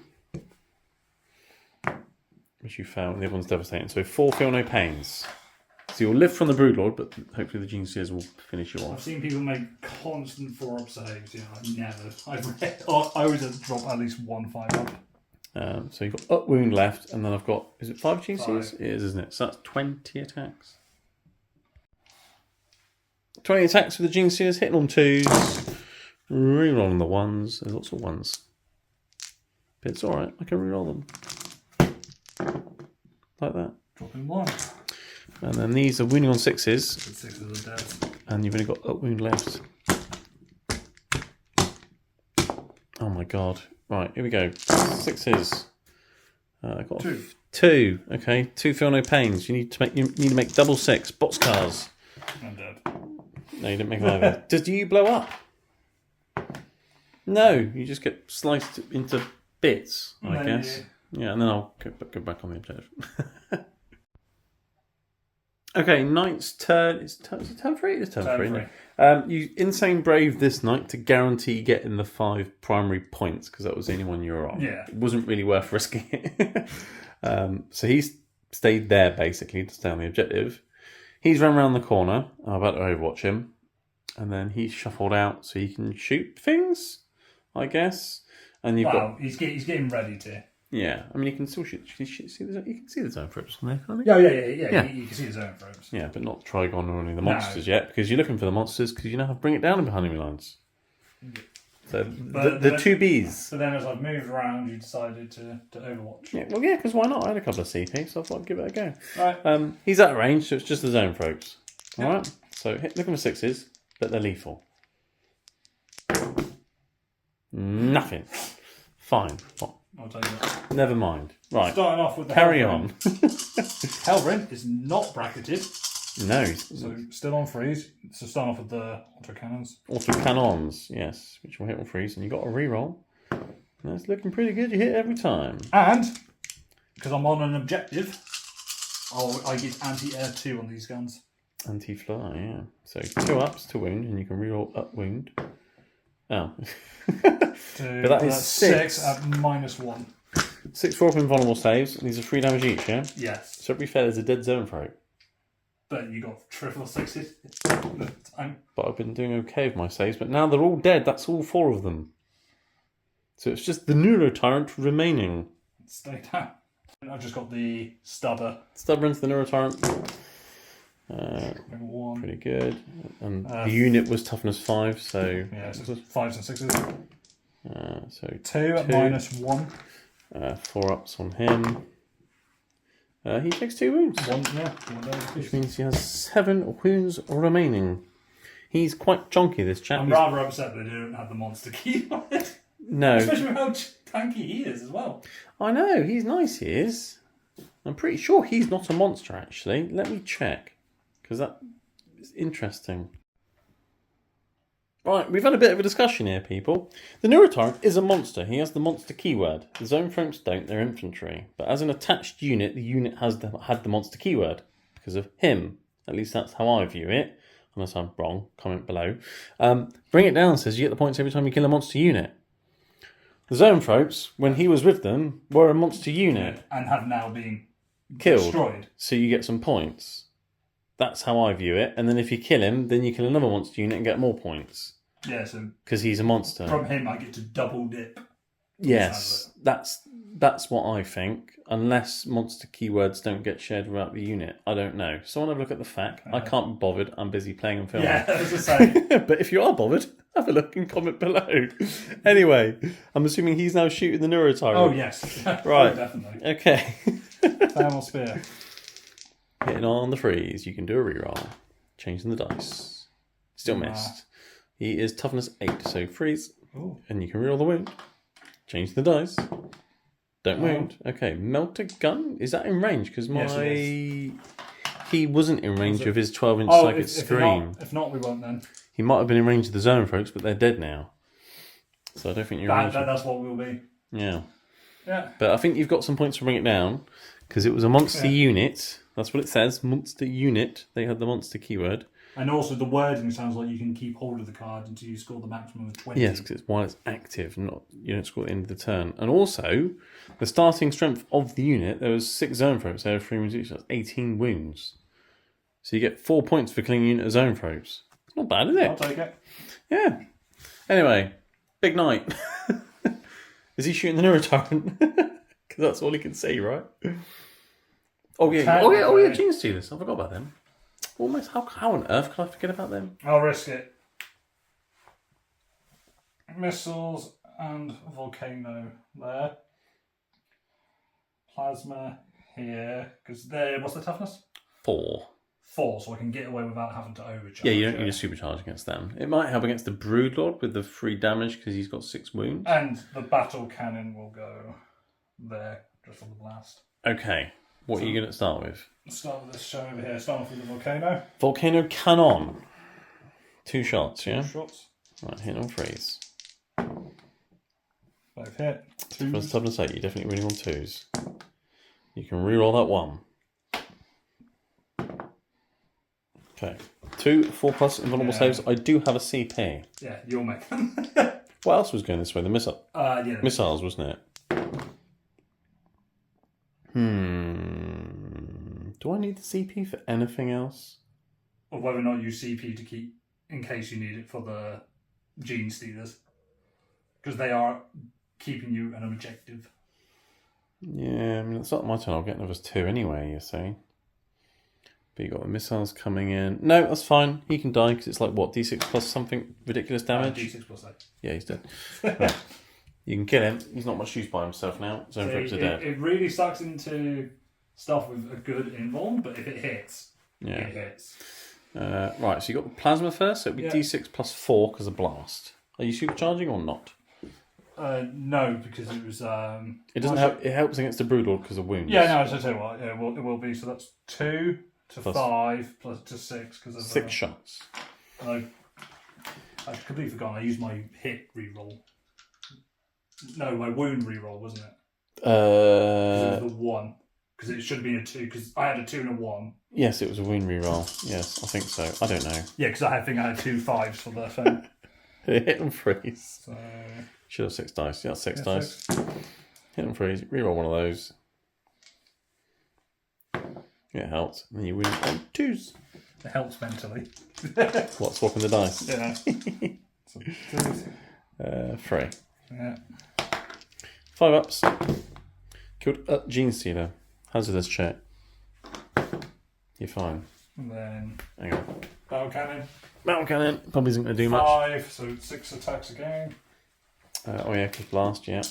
Which you found, the other one's devastating. So 4 Feel No Pains. So you'll live from the Broodlord, but hopefully the Gene Stealers will finish you I've off. seen people make constant 4-up saves. I always drop at least 1 5-up. So you've got up wound left, and then I've got, is it 5 Gene Stealers? 5. It is, isn't it? So that's 20 attacks. 20 attacks with the Gene Stealers, hitting on 2s, rerolling the 1s. There's lots of 1s. But it's alright, I can reroll them. Like that. Dropping 1. And then these are wounding on 6s. 6s are dead. And you've only got up wound left. Oh my god. Right, here we go. 6s. I got Two. Two. Okay, two feel no pains. You need to make double six boxcars. I'm dead. No, you didn't make them either. Do you blow up? No, you just get sliced into bits, I guess. Yeah, and then I'll go back on the objective. Okay, knight's turn. Is it turn 3? It's turn 3. No. You insane brave this knight to guarantee getting the 5 primary points because that was the only one you were on. Yeah. It wasn't really worth risking it. So he's stayed there basically to stay on the objective. He's run around the corner. I'm about to overwatch him. And then he's shuffled out so he can shoot things, I guess. And you've got... He's getting ready to. Yeah, I mean, you can still shoot. You can see the zone ropes on there, can't you? Yeah. You can see the zone ropes. Yeah, but not Trigon or any of the monsters yet, because you're looking for the monsters because you now have to bring it down behind enemy lines. So the two Bs. So then, as I've moved around, you decided to overwatch. Yeah, well, yeah, because why not? I had a couple of CP, so I thought I'd give it a go. Right. He's out of range, so it's just the zone ropes. All right. So looking for 6s, but they're lethal. Nothing. Fine. What? I'll tell you that. Never mind. Right. Starting off with the Carry on. Helverin is not bracketed. No. So still on freeze. So starting off with the autocannons. Autocannons, yes. Which will hit on freeze, and you got a reroll. That's looking pretty good. You hit every time. And because I'm on an objective, I get anti-air 2 on these guns. Anti-fly, yeah. So 2 ups to wound, and you can reroll up wound. Oh. But that is 6 at -1. 6 for invulnerable saves. These are 3 damage each, yeah? Yes. So every fair there's a dead zone for it. But you got triple 6s. But I've been doing okay with my saves, but now they're all dead. That's all 4 of them. So it's just the Neurotyrant remaining. Stay down. I've just got the Stubber. Stubborn's the Neurotyrant. Pretty good. And the unit was toughness 5, so... Yeah, so 5s and 6s. So 2 at -1. 4 ups on him. He takes 2 wounds. Which means he has 7 wounds remaining. He's quite chonky, this chap. I'm rather upset that they don't have the monster key on it. No. Especially with how tanky he is as well. I know, he's nice, he is. I'm pretty sure he's not a monster, actually. Let me check. Because that is interesting. Right, we've had a bit of a discussion here, people. The Neurotyrant is a monster. He has the monster keyword. The Zone Throats don't, they're infantry. But as an attached unit, the unit had the monster keyword. Because of him. At least that's how I view it. Unless I'm wrong, comment below. Bring It Down says you get the points every time you kill a monster unit. The Zone Throats, when he was with them, were a monster unit. And have now been killed. Destroyed. So you get some points. That's how I view it. And then if you kill him, then you kill another monster unit and get more points. Yeah, so... Because he's a monster. From him, I get to double dip. Yes, that's what I think. Unless monster keywords don't get shared throughout the unit. I don't know. Someone have a look at the FAQ. I can't be bothered. I'm busy playing and filming. Yeah, as I say. But if you are bothered, have a look and comment below. Anyway, I'm assuming he's now shooting the Neurotyrant. Oh, yes. Right. Oh, definitely. Okay. Thermal Spear. Hitting on the freeze. You can do a reroll. Changing the dice. Still missed. He is toughness 8, so freeze. Ooh. And you can reroll the wound. Change the dice. Don't wound. Okay, melter gun. Is that in range? Because he wasn't in range of his 12-inch psychic screen. If not, we won't then. He might have been in range of the zone, folks, but they're dead now. So I don't think you're in range. That's what we'll be. Yeah. Yeah. But I think you've got some points to bring it down because it was a monster unit. That's what it says. Monster unit. They had the monster keyword. And also the wording sounds like you can keep hold of the card until you score the maximum of 20. Yes, because it's while it's active, not you don't score at the end of the turn. And also, the starting strength of the unit, there was 6 zone throats. There were 3 wounds each. That's 18 wounds. So you get 4 points for killing a unit of zone throats. It's not bad, is it? I'll take it. Yeah. Anyway, big night. Is he shooting the Neurotyrant? Because that's all he can see, right? Oh yeah, Gene Stealers. I forgot about them. Almost. How on earth can I forget about them? I'll risk it. Missiles and volcano there. Plasma here. Because what's the toughness? 4. 4, so I can get away without having to overcharge. Yeah, you don't need a supercharge against them. It might help against the Broodlord with the 3 damage because he's got 6 wounds. And the battle cannon will go there. just on the blast. Okay, what are you going to start with? Let's start with this show over here. Start off with the volcano. Volcano cannon. 2 shots, yeah? 2 shots. Right, hit on freeze. Both hit. For the top of the site, you're definitely winning on 2s. You can reroll that 1. Okay. 2 4+ invulnerable saves. I do have a CP. Yeah, you'll make them. What else was going this way? The missile. Yeah. Missiles, wasn't it? Do I need the CP for anything else? Or whether or not you CP to keep in case you need it for the gene stealers. Because they are keeping you an objective. Yeah, I mean, it's not my turn. I'll get another 2 anyway, you see. But you got the missiles coming in. No, that's fine. He can die because it's like, what, D6 plus something ridiculous damage? D6 plus 8. Yeah, he's dead. Right. You can kill him. He's not much use by himself now. So it, dead. It really sucks into stuff with a good invuln, but if it hits, it hits. Right, so you got the plasma first. So it'd be D6 plus 4 because of blast. Are you supercharging or not? No, because it was. It doesn't help. It helps against the broodlord because of wounds. Yeah, no, I tell you what. Yeah, it will be. So that's 2 to Plus 5 plus to 6 because of 6 shots. I completely forgotten. I used my hit reroll. No, my wound reroll, wasn't it? It was the 1 because it should have been a 2 because I had a 2 and a 1. Yes, it was a wound reroll. Yes, I think so. I don't know. Yeah, because I think I had 2 5s for the thing. Hit and freeze. So Should have 6 dice. Yeah, 6 dice. Hit and freeze. Reroll one of those. Yeah, it helps. And then you win on 2s. it helps mentally. What, swapping the dice? Yeah. So 2s. 3. Yeah. 5 ups. Killed Gene Stealer. Hazardous check. You're fine. And then Hang on. battle cannon. Battle cannon probably isn't going to do much. 5, so 6 attacks again. Oh yeah, because blast, yeah.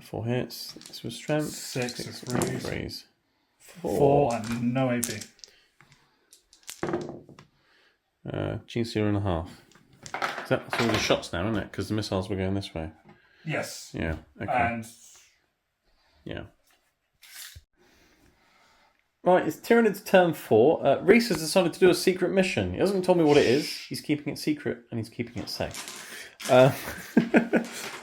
4 hits. This was strength. 6 freeze. 4 and no AP. Gene Stealer and a half. That's all the shots now, isn't it? Because the missiles were going this way. Yes. Yeah. Okay. And Yeah. Right, it's Tyranids turn 4. Reese has decided to do a secret mission. He hasn't told me what it is. He's keeping it secret and he's keeping it safe.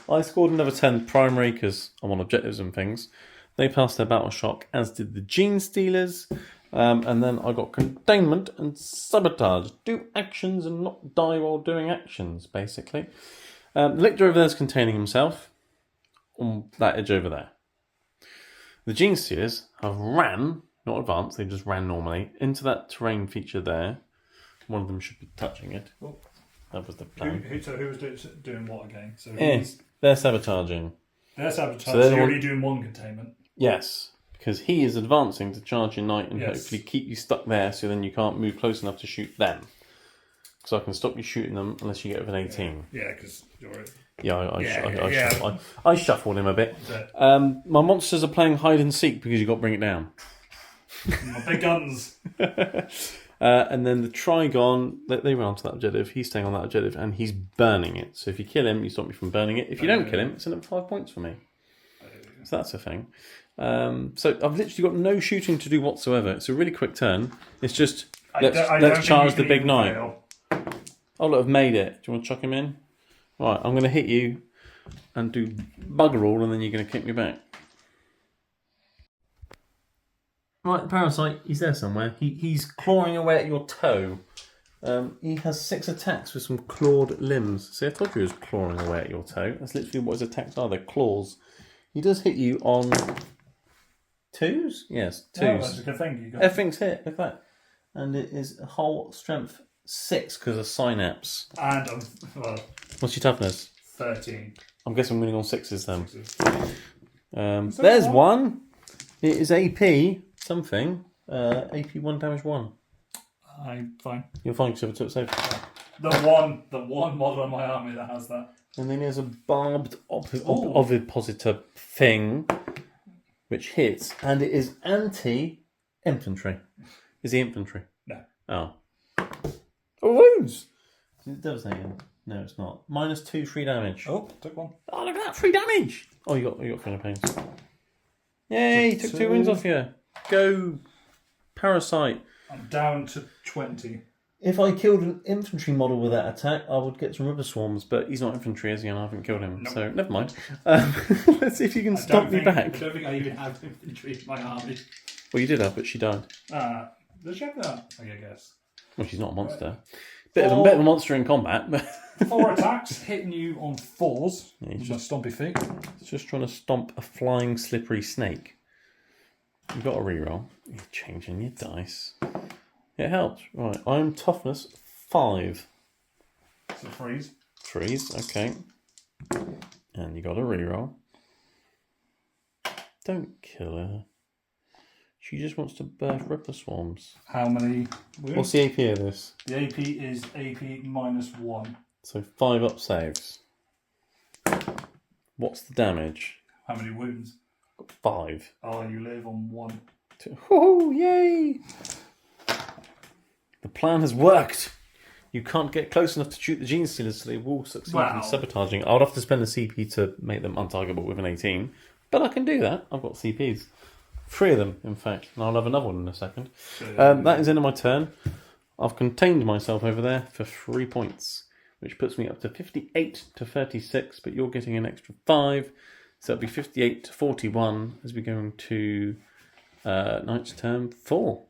I scored another 10 primary because I'm on objectives and things. They passed their battle shock, as did the Gene Stealers. And then I got containment and sabotage. Do actions and not die while doing actions, basically. The Lictor over there is containing himself on that edge over there. The Gene Stealers have ran, not advanced, they just ran normally, into that terrain feature there. One of them should be touching it. Oh. That was the plan. Who was doing what again? So They're sabotaging. they're sabotage. So So they're you're the only doing 1 containment. Yes, because he is advancing to charge your knight and Yes. hopefully keep you stuck there so then you can't move close enough to shoot them. Because I can stop you shooting them unless you get over an 18. Yeah, because you're. Yeah, I shuffled him a bit. That's My monsters are playing hide and seek because you've got to bring it down. My big guns. And then the Trigon, they run onto that objective. He's staying on that objective and he's burning it. So if you kill him, you stop me from burning it. If you don't kill him, it's another 5 points for me. So that's a thing. So I've literally got no shooting to do whatsoever. It's a really quick turn. It's just let's charge the big knight. Oh look, I've made it. Do you want to chuck him in? Right, I'm going to hit you and do bugger all, and then you're going to kick me back. Right, the parasite, he's there somewhere. He's clawing away at your toe. He has 6 attacks with some clawed limbs. See, I told you he was clawing away at your toe. That's literally what his attacks are. They're claws. He does hit you on 2s? Yes, 2s. Oh, that's a good thing. Everything's hit. Look at that. And it is a whole strength 6 because of synapse. And What's your toughness? 13. I'm guessing I'm winning on 6s then. There's one. It is AP something. AP 1 damage 1. I'm fine. You're fine because you have a save. The one model on my army that has that. And then there's a barbed ovipositor thing which hits, and it is anti-infantry. Is he infantry? No. Oh. Oh, wounds! Is it devastating? No, it's not. -2 free damage. Oh, took 1. Oh, look at that, free damage! Oh, you got Philippines. Yay! Took 2 wounds off you. Go, Parasite. I'm down to 20. If I killed an infantry model with that attack, I would get some rubber swarms, but he's not infantry, is he? And I haven't killed him, so never mind. Let's see if you can stop me back. I don't think I even have infantry in my army. Well, you did have, but she died. Does she have that? I guess. Well, she's not a monster. Bit of a monster in combat, but 4 attacks, hitting you on 4s. Yeah, with my stompy feet. it's just trying to stomp a flying, slippery snake. You've got a reroll. You're changing your dice. It helps. Right, I'm toughness 5. So freeze. Freeze, okay. And you got a reroll. Don't kill her. She just wants to birth ripper swarms. How many wounds? What's the AP of this? The AP is AP -1. So 5 up saves. What's the damage? How many wounds? 5. Oh, you live on 1. 2. Oh, yay! The plan has worked. You can't get close enough to shoot the gene stealers, so they will succeed in sabotaging. I would have to spend a CP to make them untargetable with an 18, but I can do that. I've got CPs. 3 of them, in fact, and I'll have another one in a second. That is the end of my turn. I've contained myself over there for 3 points, which puts me up to 58 to 36, but you're getting an extra 5, so it'll be 58 to 41 as we go into Knight's turn 4.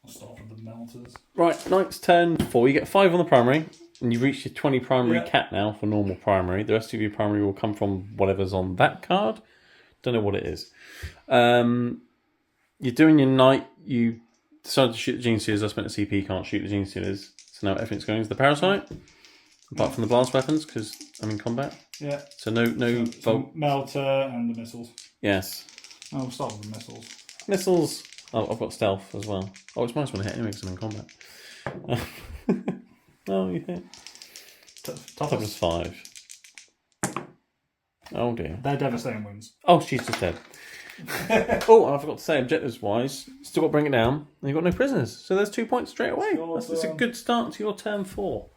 I'll start with the melters. Right, Knight's turn 4. You get 5 on the primary, and you've reached your 20 primary cap now for normal primary. The rest of your primary will come from whatever's on that card. Don't know what it is. You're doing your knight. You decided to shoot the gene stealers. I spent a CP. Can't shoot the gene stealers. So now everything's going to the parasite, apart from the blast weapons, because I'm in combat. Yeah. So no so melter and the missiles. Yes. I'll start with the missiles. Missiles. Oh, I've got stealth as well. Oh, it's minus 1 hit anyway because I'm in combat. Oh, you hit. Toughness 5. Oh dear. They're devastating wounds. Oh, she's just dead. Oh, and I forgot to say, objectives-wise, still got to bring it down, and you've got no prisoners. So there's 2 points straight away. It's a good start to your turn 4.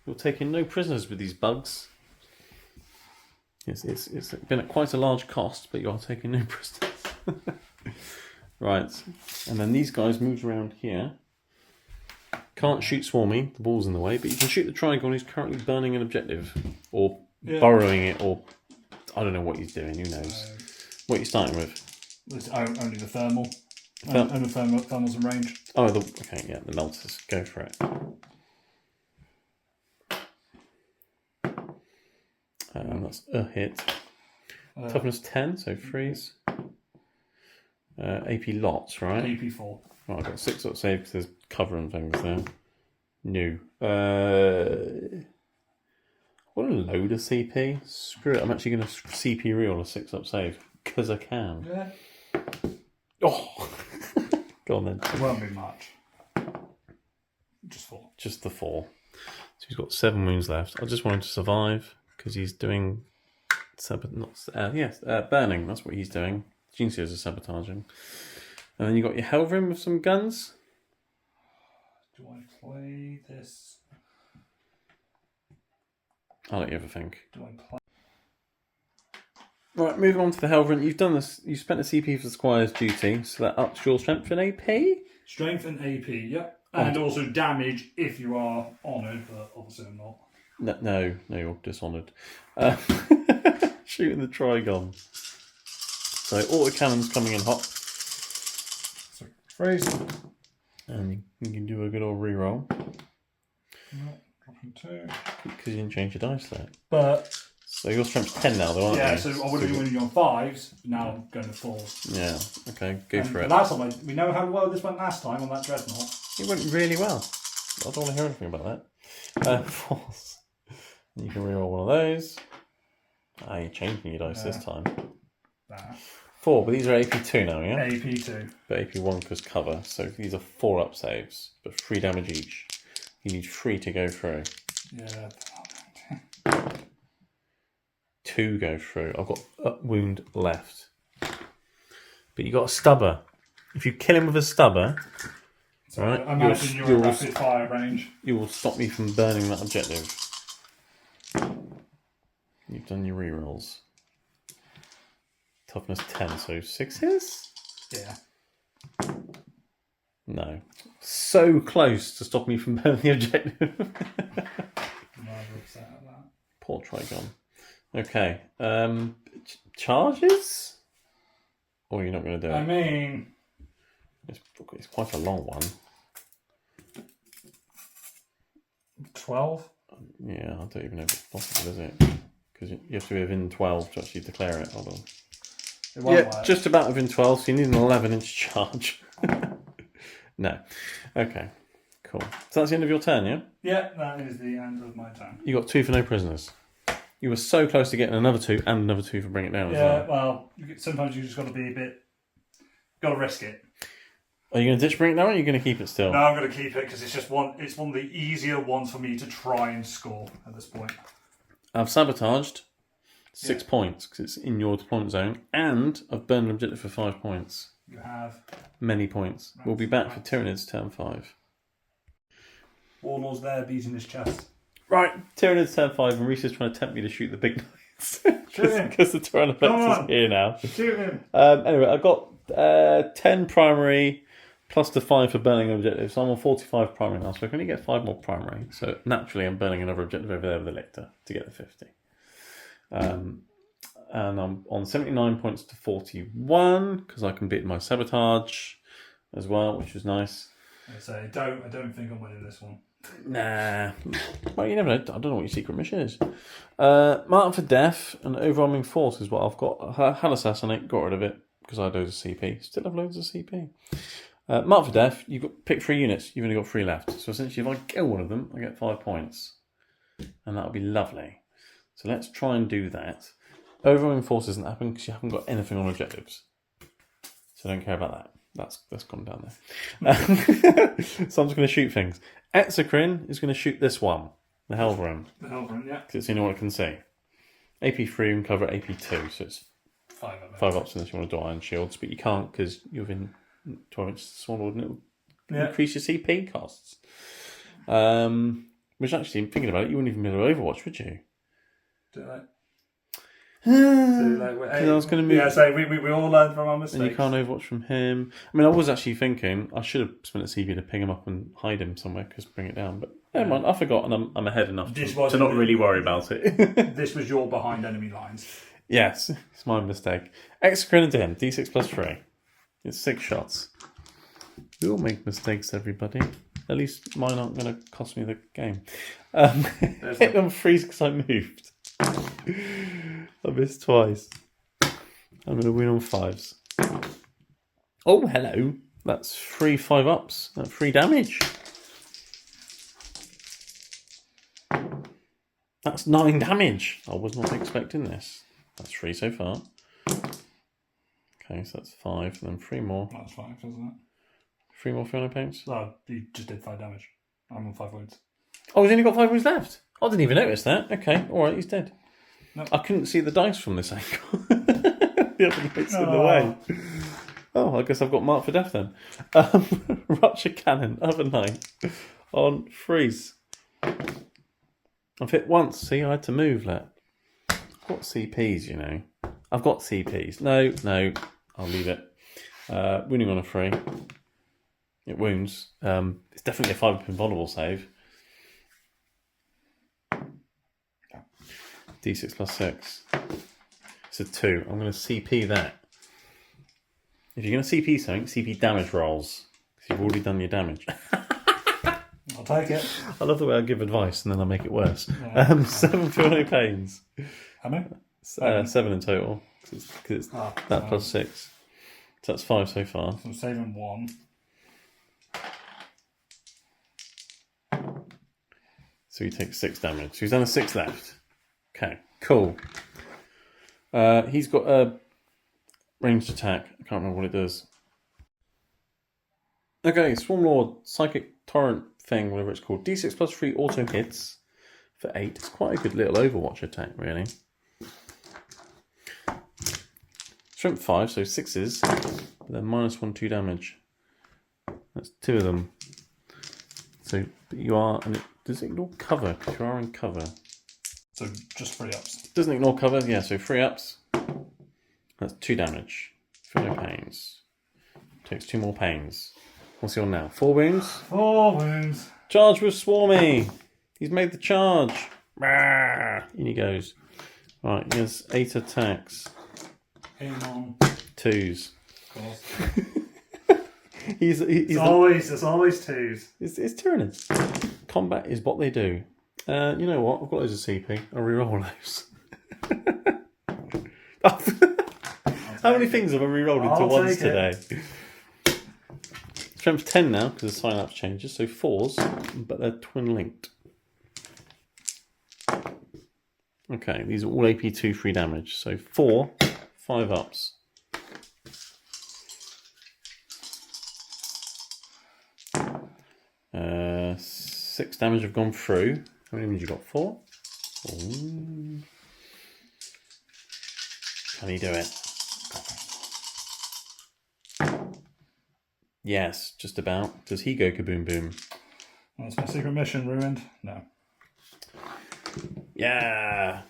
You're taking no prisoners with these bugs. It's been at quite a large cost, but you are taking no prisoners. Right, and then these guys move around here. Can't shoot Swarmy, the ball's in the way, but you can shoot the Trigon who's currently burning an objective, or burrowing it, or I don't know what he's doing, who knows. What are you starting with? It's only the thermal. Only thermal's in range. Oh, okay, yeah, the melters. Go for it. That's a hit. Toughness 10, so freeze. AP lots, right? AP 4. Right, I've got 6 up save because there's cover and things there. New. What a load of CP. Screw it, I'm actually going to CP reroll a 6 up save because I can. Yeah. Oh! Go on then. It won't be much. Just 4. Just the 4. So he's got 7 wounds left. I just want him to survive because he's doing burning. That's what he's doing. Gene Stealers are sabotaging. And then you got your Helvrim with some guns. Do I play this? I'll let you ever think. Do I play? Right, moving on to the Helvrim. You've done this. You spent a CP for Squire's duty, so that ups your strength and AP. Strength and AP, yep. And also damage if you are honoured, but obviously I'm not. No, you're dishonoured. Shooting the Trigon. So autocannon's coming in hot. So freeze. And you can do a good old reroll. Dropping 2. Because you didn't change your dice there. But so your strength's 10 now though, aren't you? Yeah, so I would have been winning on 5s, now I'm going to 4s. Yeah, okay, go for it. Last time, we know how well this went last time on that Dreadnought. It went really well. I don't want to hear anything about that. 4s. You can reroll one of those. You're changing your dice this time. 4, but these are AP2 now, yeah? AP2. But AP1 because cover, so these are 4 up saves, but 3 damage each. You need 3 to go through. Yeah. 2 go through. I've got a wound left. But you got a stubber. If you kill him with a stubber, so right, I imagine you're in rapid fire range. You will stop me from burning that objective. You've done your rerolls. Toughness 10, so 6s? Yeah. No. So close to stop me from burning the objective. I'm rather upset at that. Poor Trigon. Okay. Charges? Or you're not going to do it? I mean... It's quite a long one. 12? Yeah, I don't even know if it's possible, is it? Because you have to be within 12 to actually declare it. Hold on. It won't Yeah, work. just about within 12, so you need an 11-inch charge. No. Okay, cool. So that's the end of your turn, yeah? Yeah, that is the end of my turn. You got 2 for no prisoners. You were so close to getting another 2 and another 2 for bring it down as Yeah, well. well, sometimes you just got to be a bit... Got to risk it. Are you going to ditch bring it down or are you going to keep it still? No, I'm going to keep it because it's just one of the easier ones for me to try and score at this point. I've sabotaged 6 points because it's in your deployment zone, and I've burned an objective for 5 points. You have... Many points. We'll be back for Tyranids turn 5. Warlord's there beating his chest. Right, Tyranids turn 5, and Reese is trying to tempt me to shoot the big knights. Shoot him. Because the Tyrannoflex is here now. Shoot him. Anyway, I got 10 primary plus the 5 for burning objectives. So I'm on 45 primary now, so I can only get 5 more primary. So naturally, I'm burning another objective over there with the Lictor to get the 50. And I'm on 79 points to 41 because I can beat my sabotage as well, which is nice. So I don't think I'm winning this one. Nah. Well, you never know. I don't know what your secret mission is. Martin for Death and Overwhelming Force is what I've got. Had Assassinate, got rid of it because I had loads of CP. Still have loads of CP. Martin for Death, you've got pick 3 units. You've only got 3 left. So essentially, if I kill one of them, I get 5 points. And that'll be lovely. So let's try and do that. Overwhelming Force isn't happening because you haven't got anything on objectives. So I don't care about that. That's gone down there. So I'm just going to shoot things. Exocrine is going to shoot this one, the Helverin. The Helverin, yeah. Because it's the only one it can see. AP3 and cover AP2, so it's 5 ups unless you want to do Iron Shields, but you can't because you're within 12 inches of Swallowed and it'll increase your CP costs. Which actually, thinking about it, you wouldn't even be able to Overwatch, would you? Do that. Because I was going to move. Yeah, so we all learn from our mistakes. And you can't Overwatch from him. I mean, I was actually thinking I should have spent a CP to ping him up and hide him somewhere because bring it down. But never mind, I forgot and I'm ahead enough to not really worry about it. This was your behind enemy lines. Yes, it's my mistake. Exocrine into him, D6 plus 3. It's 6 shots. We all make mistakes, everybody. At least mine aren't going to cost me the game. Hit them freeze because I moved. I missed twice. I'm going to win on 5s. Oh, hello. That's 3 5-ups. That's 3 damage. That's 9 damage. I was not expecting this. That's 3 so far. Okay, so that's 5, and then 3 more. That's 5, isn't it? 3 more 300 points. Oh, you just did 5 damage. I'm on 5 wounds. Oh, he's only got 5 wounds left. I didn't even notice that. Okay, alright, he's dead. Nope. I couldn't see the dice from this angle. The other knight's in the way. Oh, I guess I've got marked for death then. Rupture Cannon, other knight. On freeze. I've hit once. See, I had to move that. I've got CPs, you know. I've got CPs. No, I'll leave it. Wounding on a 3. It wounds. It's definitely a 5-pin vulnerable save. D6 plus 6. It's a 2. I'm going to CP that. If you're going to CP something, CP damage rolls. Because you've already done your damage. I'll take it. I love the way I give advice and then I make it worse. Yeah. 7 for any pains. How many? 7 in total. Because it's that plus 6. So that's 5 so far. So I'm saving 1. So he takes 6 damage. So he's done a 6 left. Okay, cool. He's got a ranged attack. I can't remember what it does. Okay, Swarmlord, Psychic Torrent thing, whatever it's called. D6 plus 3 auto hits for 8. It's quite a good little Overwatch attack, really. Strength 5, so 6s. But then -1, 2 damage. That's 2 of them. So you are, and does it ignore cover? Because you are in cover. So just 3 ups. Doesn't ignore cover, yeah, so 3 ups. That's 2 damage. For no pains. Takes 2 more pains. What's he on now? 4 wounds? 4 wounds. Charge with Swarmy! He's made the charge! In he goes. Right, he has 8 attacks. Aim on. 2s. Of course. It's always 2s. It's Tyranids. Combat is what they do. You know what? I've got loads of CP. I'll reroll those. How many things have I rerolled into once today? Strength 10 now, because the synapse changes. So 4s, but they're twin linked. Okay, these are all AP2 free damage. So 4, 5 ups. Uh, 6 damage have gone through. How many wounds you got? 4? Ooh. Can he do it? Yes, just about. Does he go kaboom boom? That's my secret mission ruined. No. Yeah!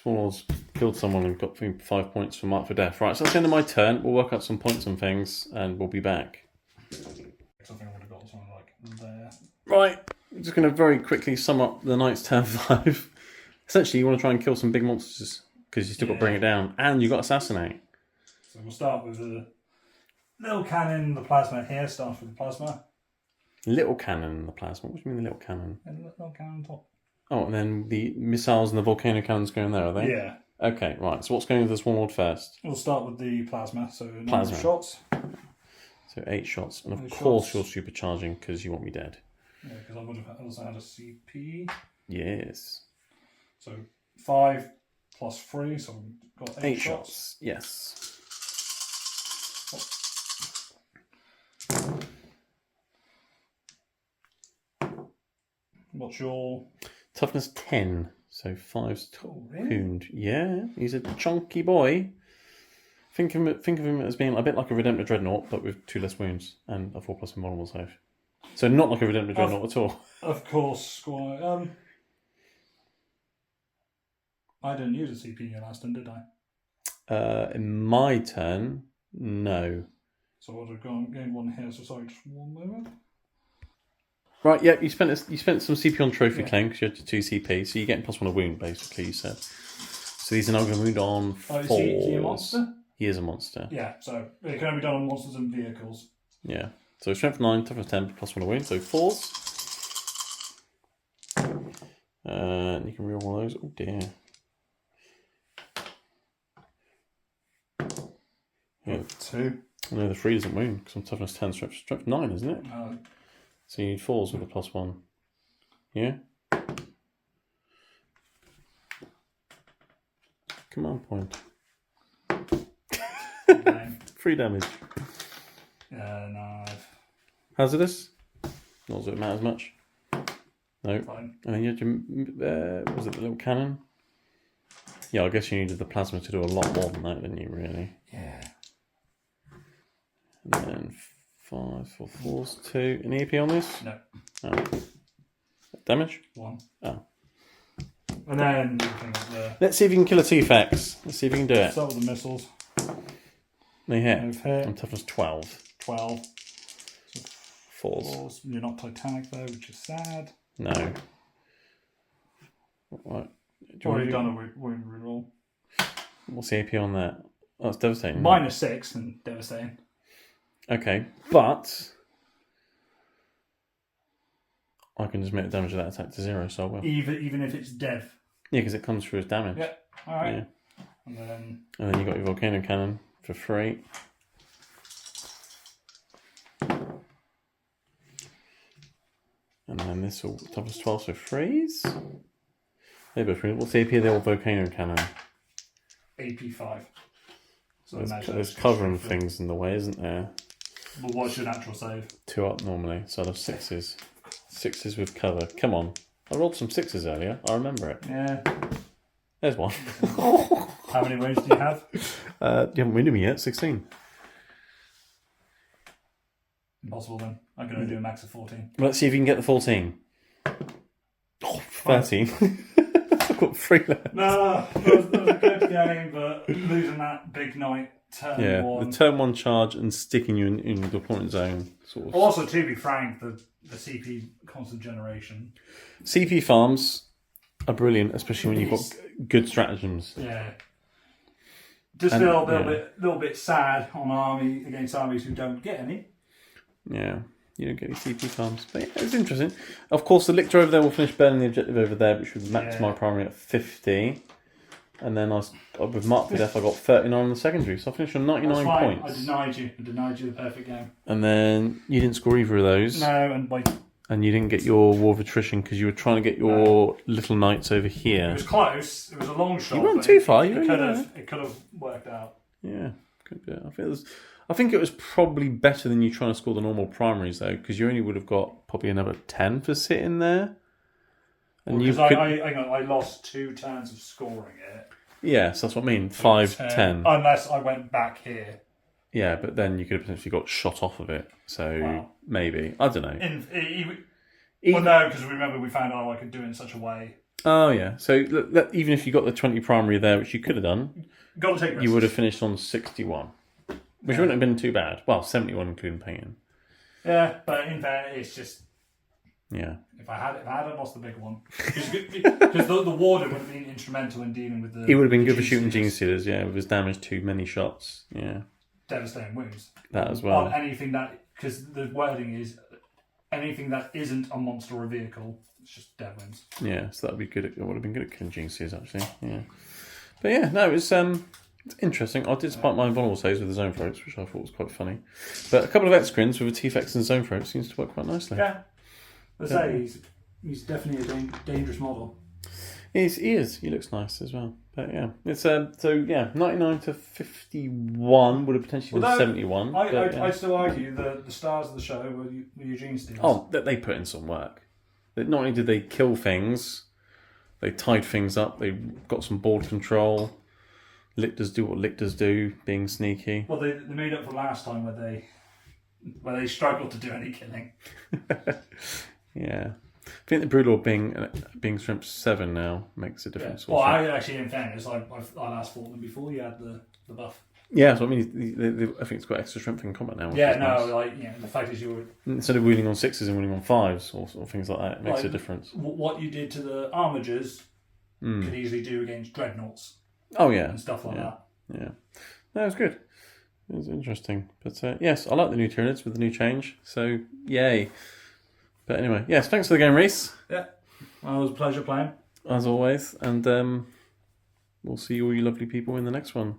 Swarmlord's killed someone and got 5 points for Mark for Death. Right, so that's the end of my turn. We'll work out some points and things and we'll be back. I think I would have got something like there. Right, I'm just going to very quickly sum up the Knight's turn 5. Essentially, you want to try and kill some big monsters because you still got to bring it down and you've got Assassinate. So we'll start with the little cannon, the plasma here. Starts with the plasma. Little cannon, the plasma. What do you mean the little cannon? And the little cannon on top. Oh, and then the missiles and the volcano cannons going there, are they? Yeah. Okay, right. So what's going with this Swarmlord first? We'll start with the plasma. So number Plasma. of shots. So 8 shots. And of 8 course shots. you're supercharging because you want me dead. Yeah, because I would have also had a CP. Yes. So 5 plus 3, so we've got 8 shots. Yes. What's your Toughness 10. So 5's really? wound. Yeah, he's a chunky boy. Think of him as being a bit like a Redemptor Dreadnought, but with 2 less wounds and a 4+ invulnerable save. So not like a Redemptor Dreadnought at all. Of course, Squire. I didn't use a CP in your last turn, did I? In my turn, no. So I would have gained 1 here. So sorry, just 1 moment. Right, yeah, you spent some CP on Trophy Claim because you had your 2 CP, so you're getting +1 a wound, basically, you said. So these are now going to wound on 4s. Is he a monster? He is a monster. Yeah, so it can only be done on monsters and vehicles. Yeah. So Strength 9, Toughness 10, +1 a wound, so 4s. And you can reroll all those. Oh dear. Yeah. 2. No, the 3 doesn't wound because I'm Toughness 10, Strength 9, isn't it? No. So you need 4s with a +1. Yeah? Command point. 3 damage. No. Hazardous? Not that it matters much. No. Fine. And then you had your, was it the little cannon? Yeah, I guess you needed the plasma to do a lot more than that, didn't you, really? Yeah. And then 5 for 4s, 2. Any AP on this? No. Oh. Damage? 1. Oh. And then the Let's see if you can kill a T-Fax. Let's see if you can do it. start with the missiles. They hit. They've hit. I'm toughness 12. 12. 4s. You're not Titanic though, which is sad. No. Right. Already done a wound reroll. What's the AP on that? Oh, it's devastating. -6 and devastating. Okay, but I can just make the damage of that attack to 0, so I will. Even if it's dev. Yeah, because it comes through as damage. Yeah. Alright. Yeah. And then And then you got your volcano cannon for 3. And then this will toughness 12, so 3s. They both free. What's the AP of the old volcano cannon? AP5. So There's covering things in the way, isn't there? Well, what's your natural save? 2 up normally, so I'd have 6s. 6s with cover. Come on. I rolled some 6s earlier. I remember it. Yeah. There's one. How many wounds do you have? You haven't wounded me yet. 16. Impossible then. I can only do a max of 14. Let's see if you can get the 14. Oh, 13. got 3 left. No, that was a good game, but losing that big knight turn one. The turn 1 charge and sticking you in the deployment zone. Sort of. Also, to be frank, the CP constant generation. CP farms are brilliant, especially when you've got good stratagems. Yeah. Just feel a little bit sad on against armies who don't get any. Yeah, you don't get any CP farms. But yeah, it's interesting. Of course, the Lictor over there will finish burning the objective over there, which would max my primary at 50. And then with Mark for Death, I got 39 on the secondary. So I finished on 99 points. I denied you the perfect game. And then you didn't score either of those. No, and you didn't get your War of Attrition because you were trying to get your little knights over here. It was close. It was a long shot. You weren't too far. It could have worked out. Yeah, could be. I think it was probably better than you trying to score the normal primaries though, because you only would have got probably another 10 for sitting there. And because I lost 2 turns of scoring it. Yeah, so that's what I mean. 5, 10. Unless I went back here. Yeah, but then you could have potentially got shot off of it. So maybe. I don't know. Well, no, because remember we found out I could do it in such a way. Oh, yeah. So even if you got the 20 primary there, which you could have done, got to take risks. You would have finished on 61. Which wouldn't have been too bad. Well, 71 including painting. Yeah, but in fact, it's just... Yeah. If I hadn't lost the big one. Because the warden would have been instrumental in dealing with the... He would have been good for shooting Gene Stealers, with his damage to many shots. Yeah. Devastating wounds. That as well. On anything that... Because the wording is anything that isn't a monster or a vehicle, it's just dead wounds. Yeah, so that would be good. It would have been good at killing Gene Stealers, actually. Yeah. But yeah, no, it's interesting. I did spike my invulnerable saves with the zone throats, which I thought was quite funny. But a couple of X-Crins with a T-Fex and zone throat seems to work quite nicely. Yeah. Let's say he's definitely a dangerous model. He is. He looks nice as well. But yeah, it's 99 to 51 would have potentially been 71. I'd still argue the stars of the show were Eugene Steels. Oh, they put in some work. Not only did they kill things, they tied things up. They got some board control. Lictors do what lictors do, being sneaky. Well, they made up for last time where they struggled to do any killing. Yeah. I think the Broodlord being strength 7 now makes a difference. Yeah. Well, I actually, in fairness, I last fought them before you had the buff. Yeah, so I mean, I think it's got extra strength in combat now. Yeah, no, nice. The fact is you were... Instead of wounding on 6s and wounding on 5s or things like that, it makes a difference. What you did to the armigers could easily do against dreadnoughts. Oh, yeah. And stuff like that. Yeah. No, it was good. It was interesting. But yes, I like the new Tyranids with the new change. So, yay. But anyway, yes, thanks for the game, Reese. Yeah. Well, it was a pleasure playing. As always. And we'll see all you lovely people in the next one.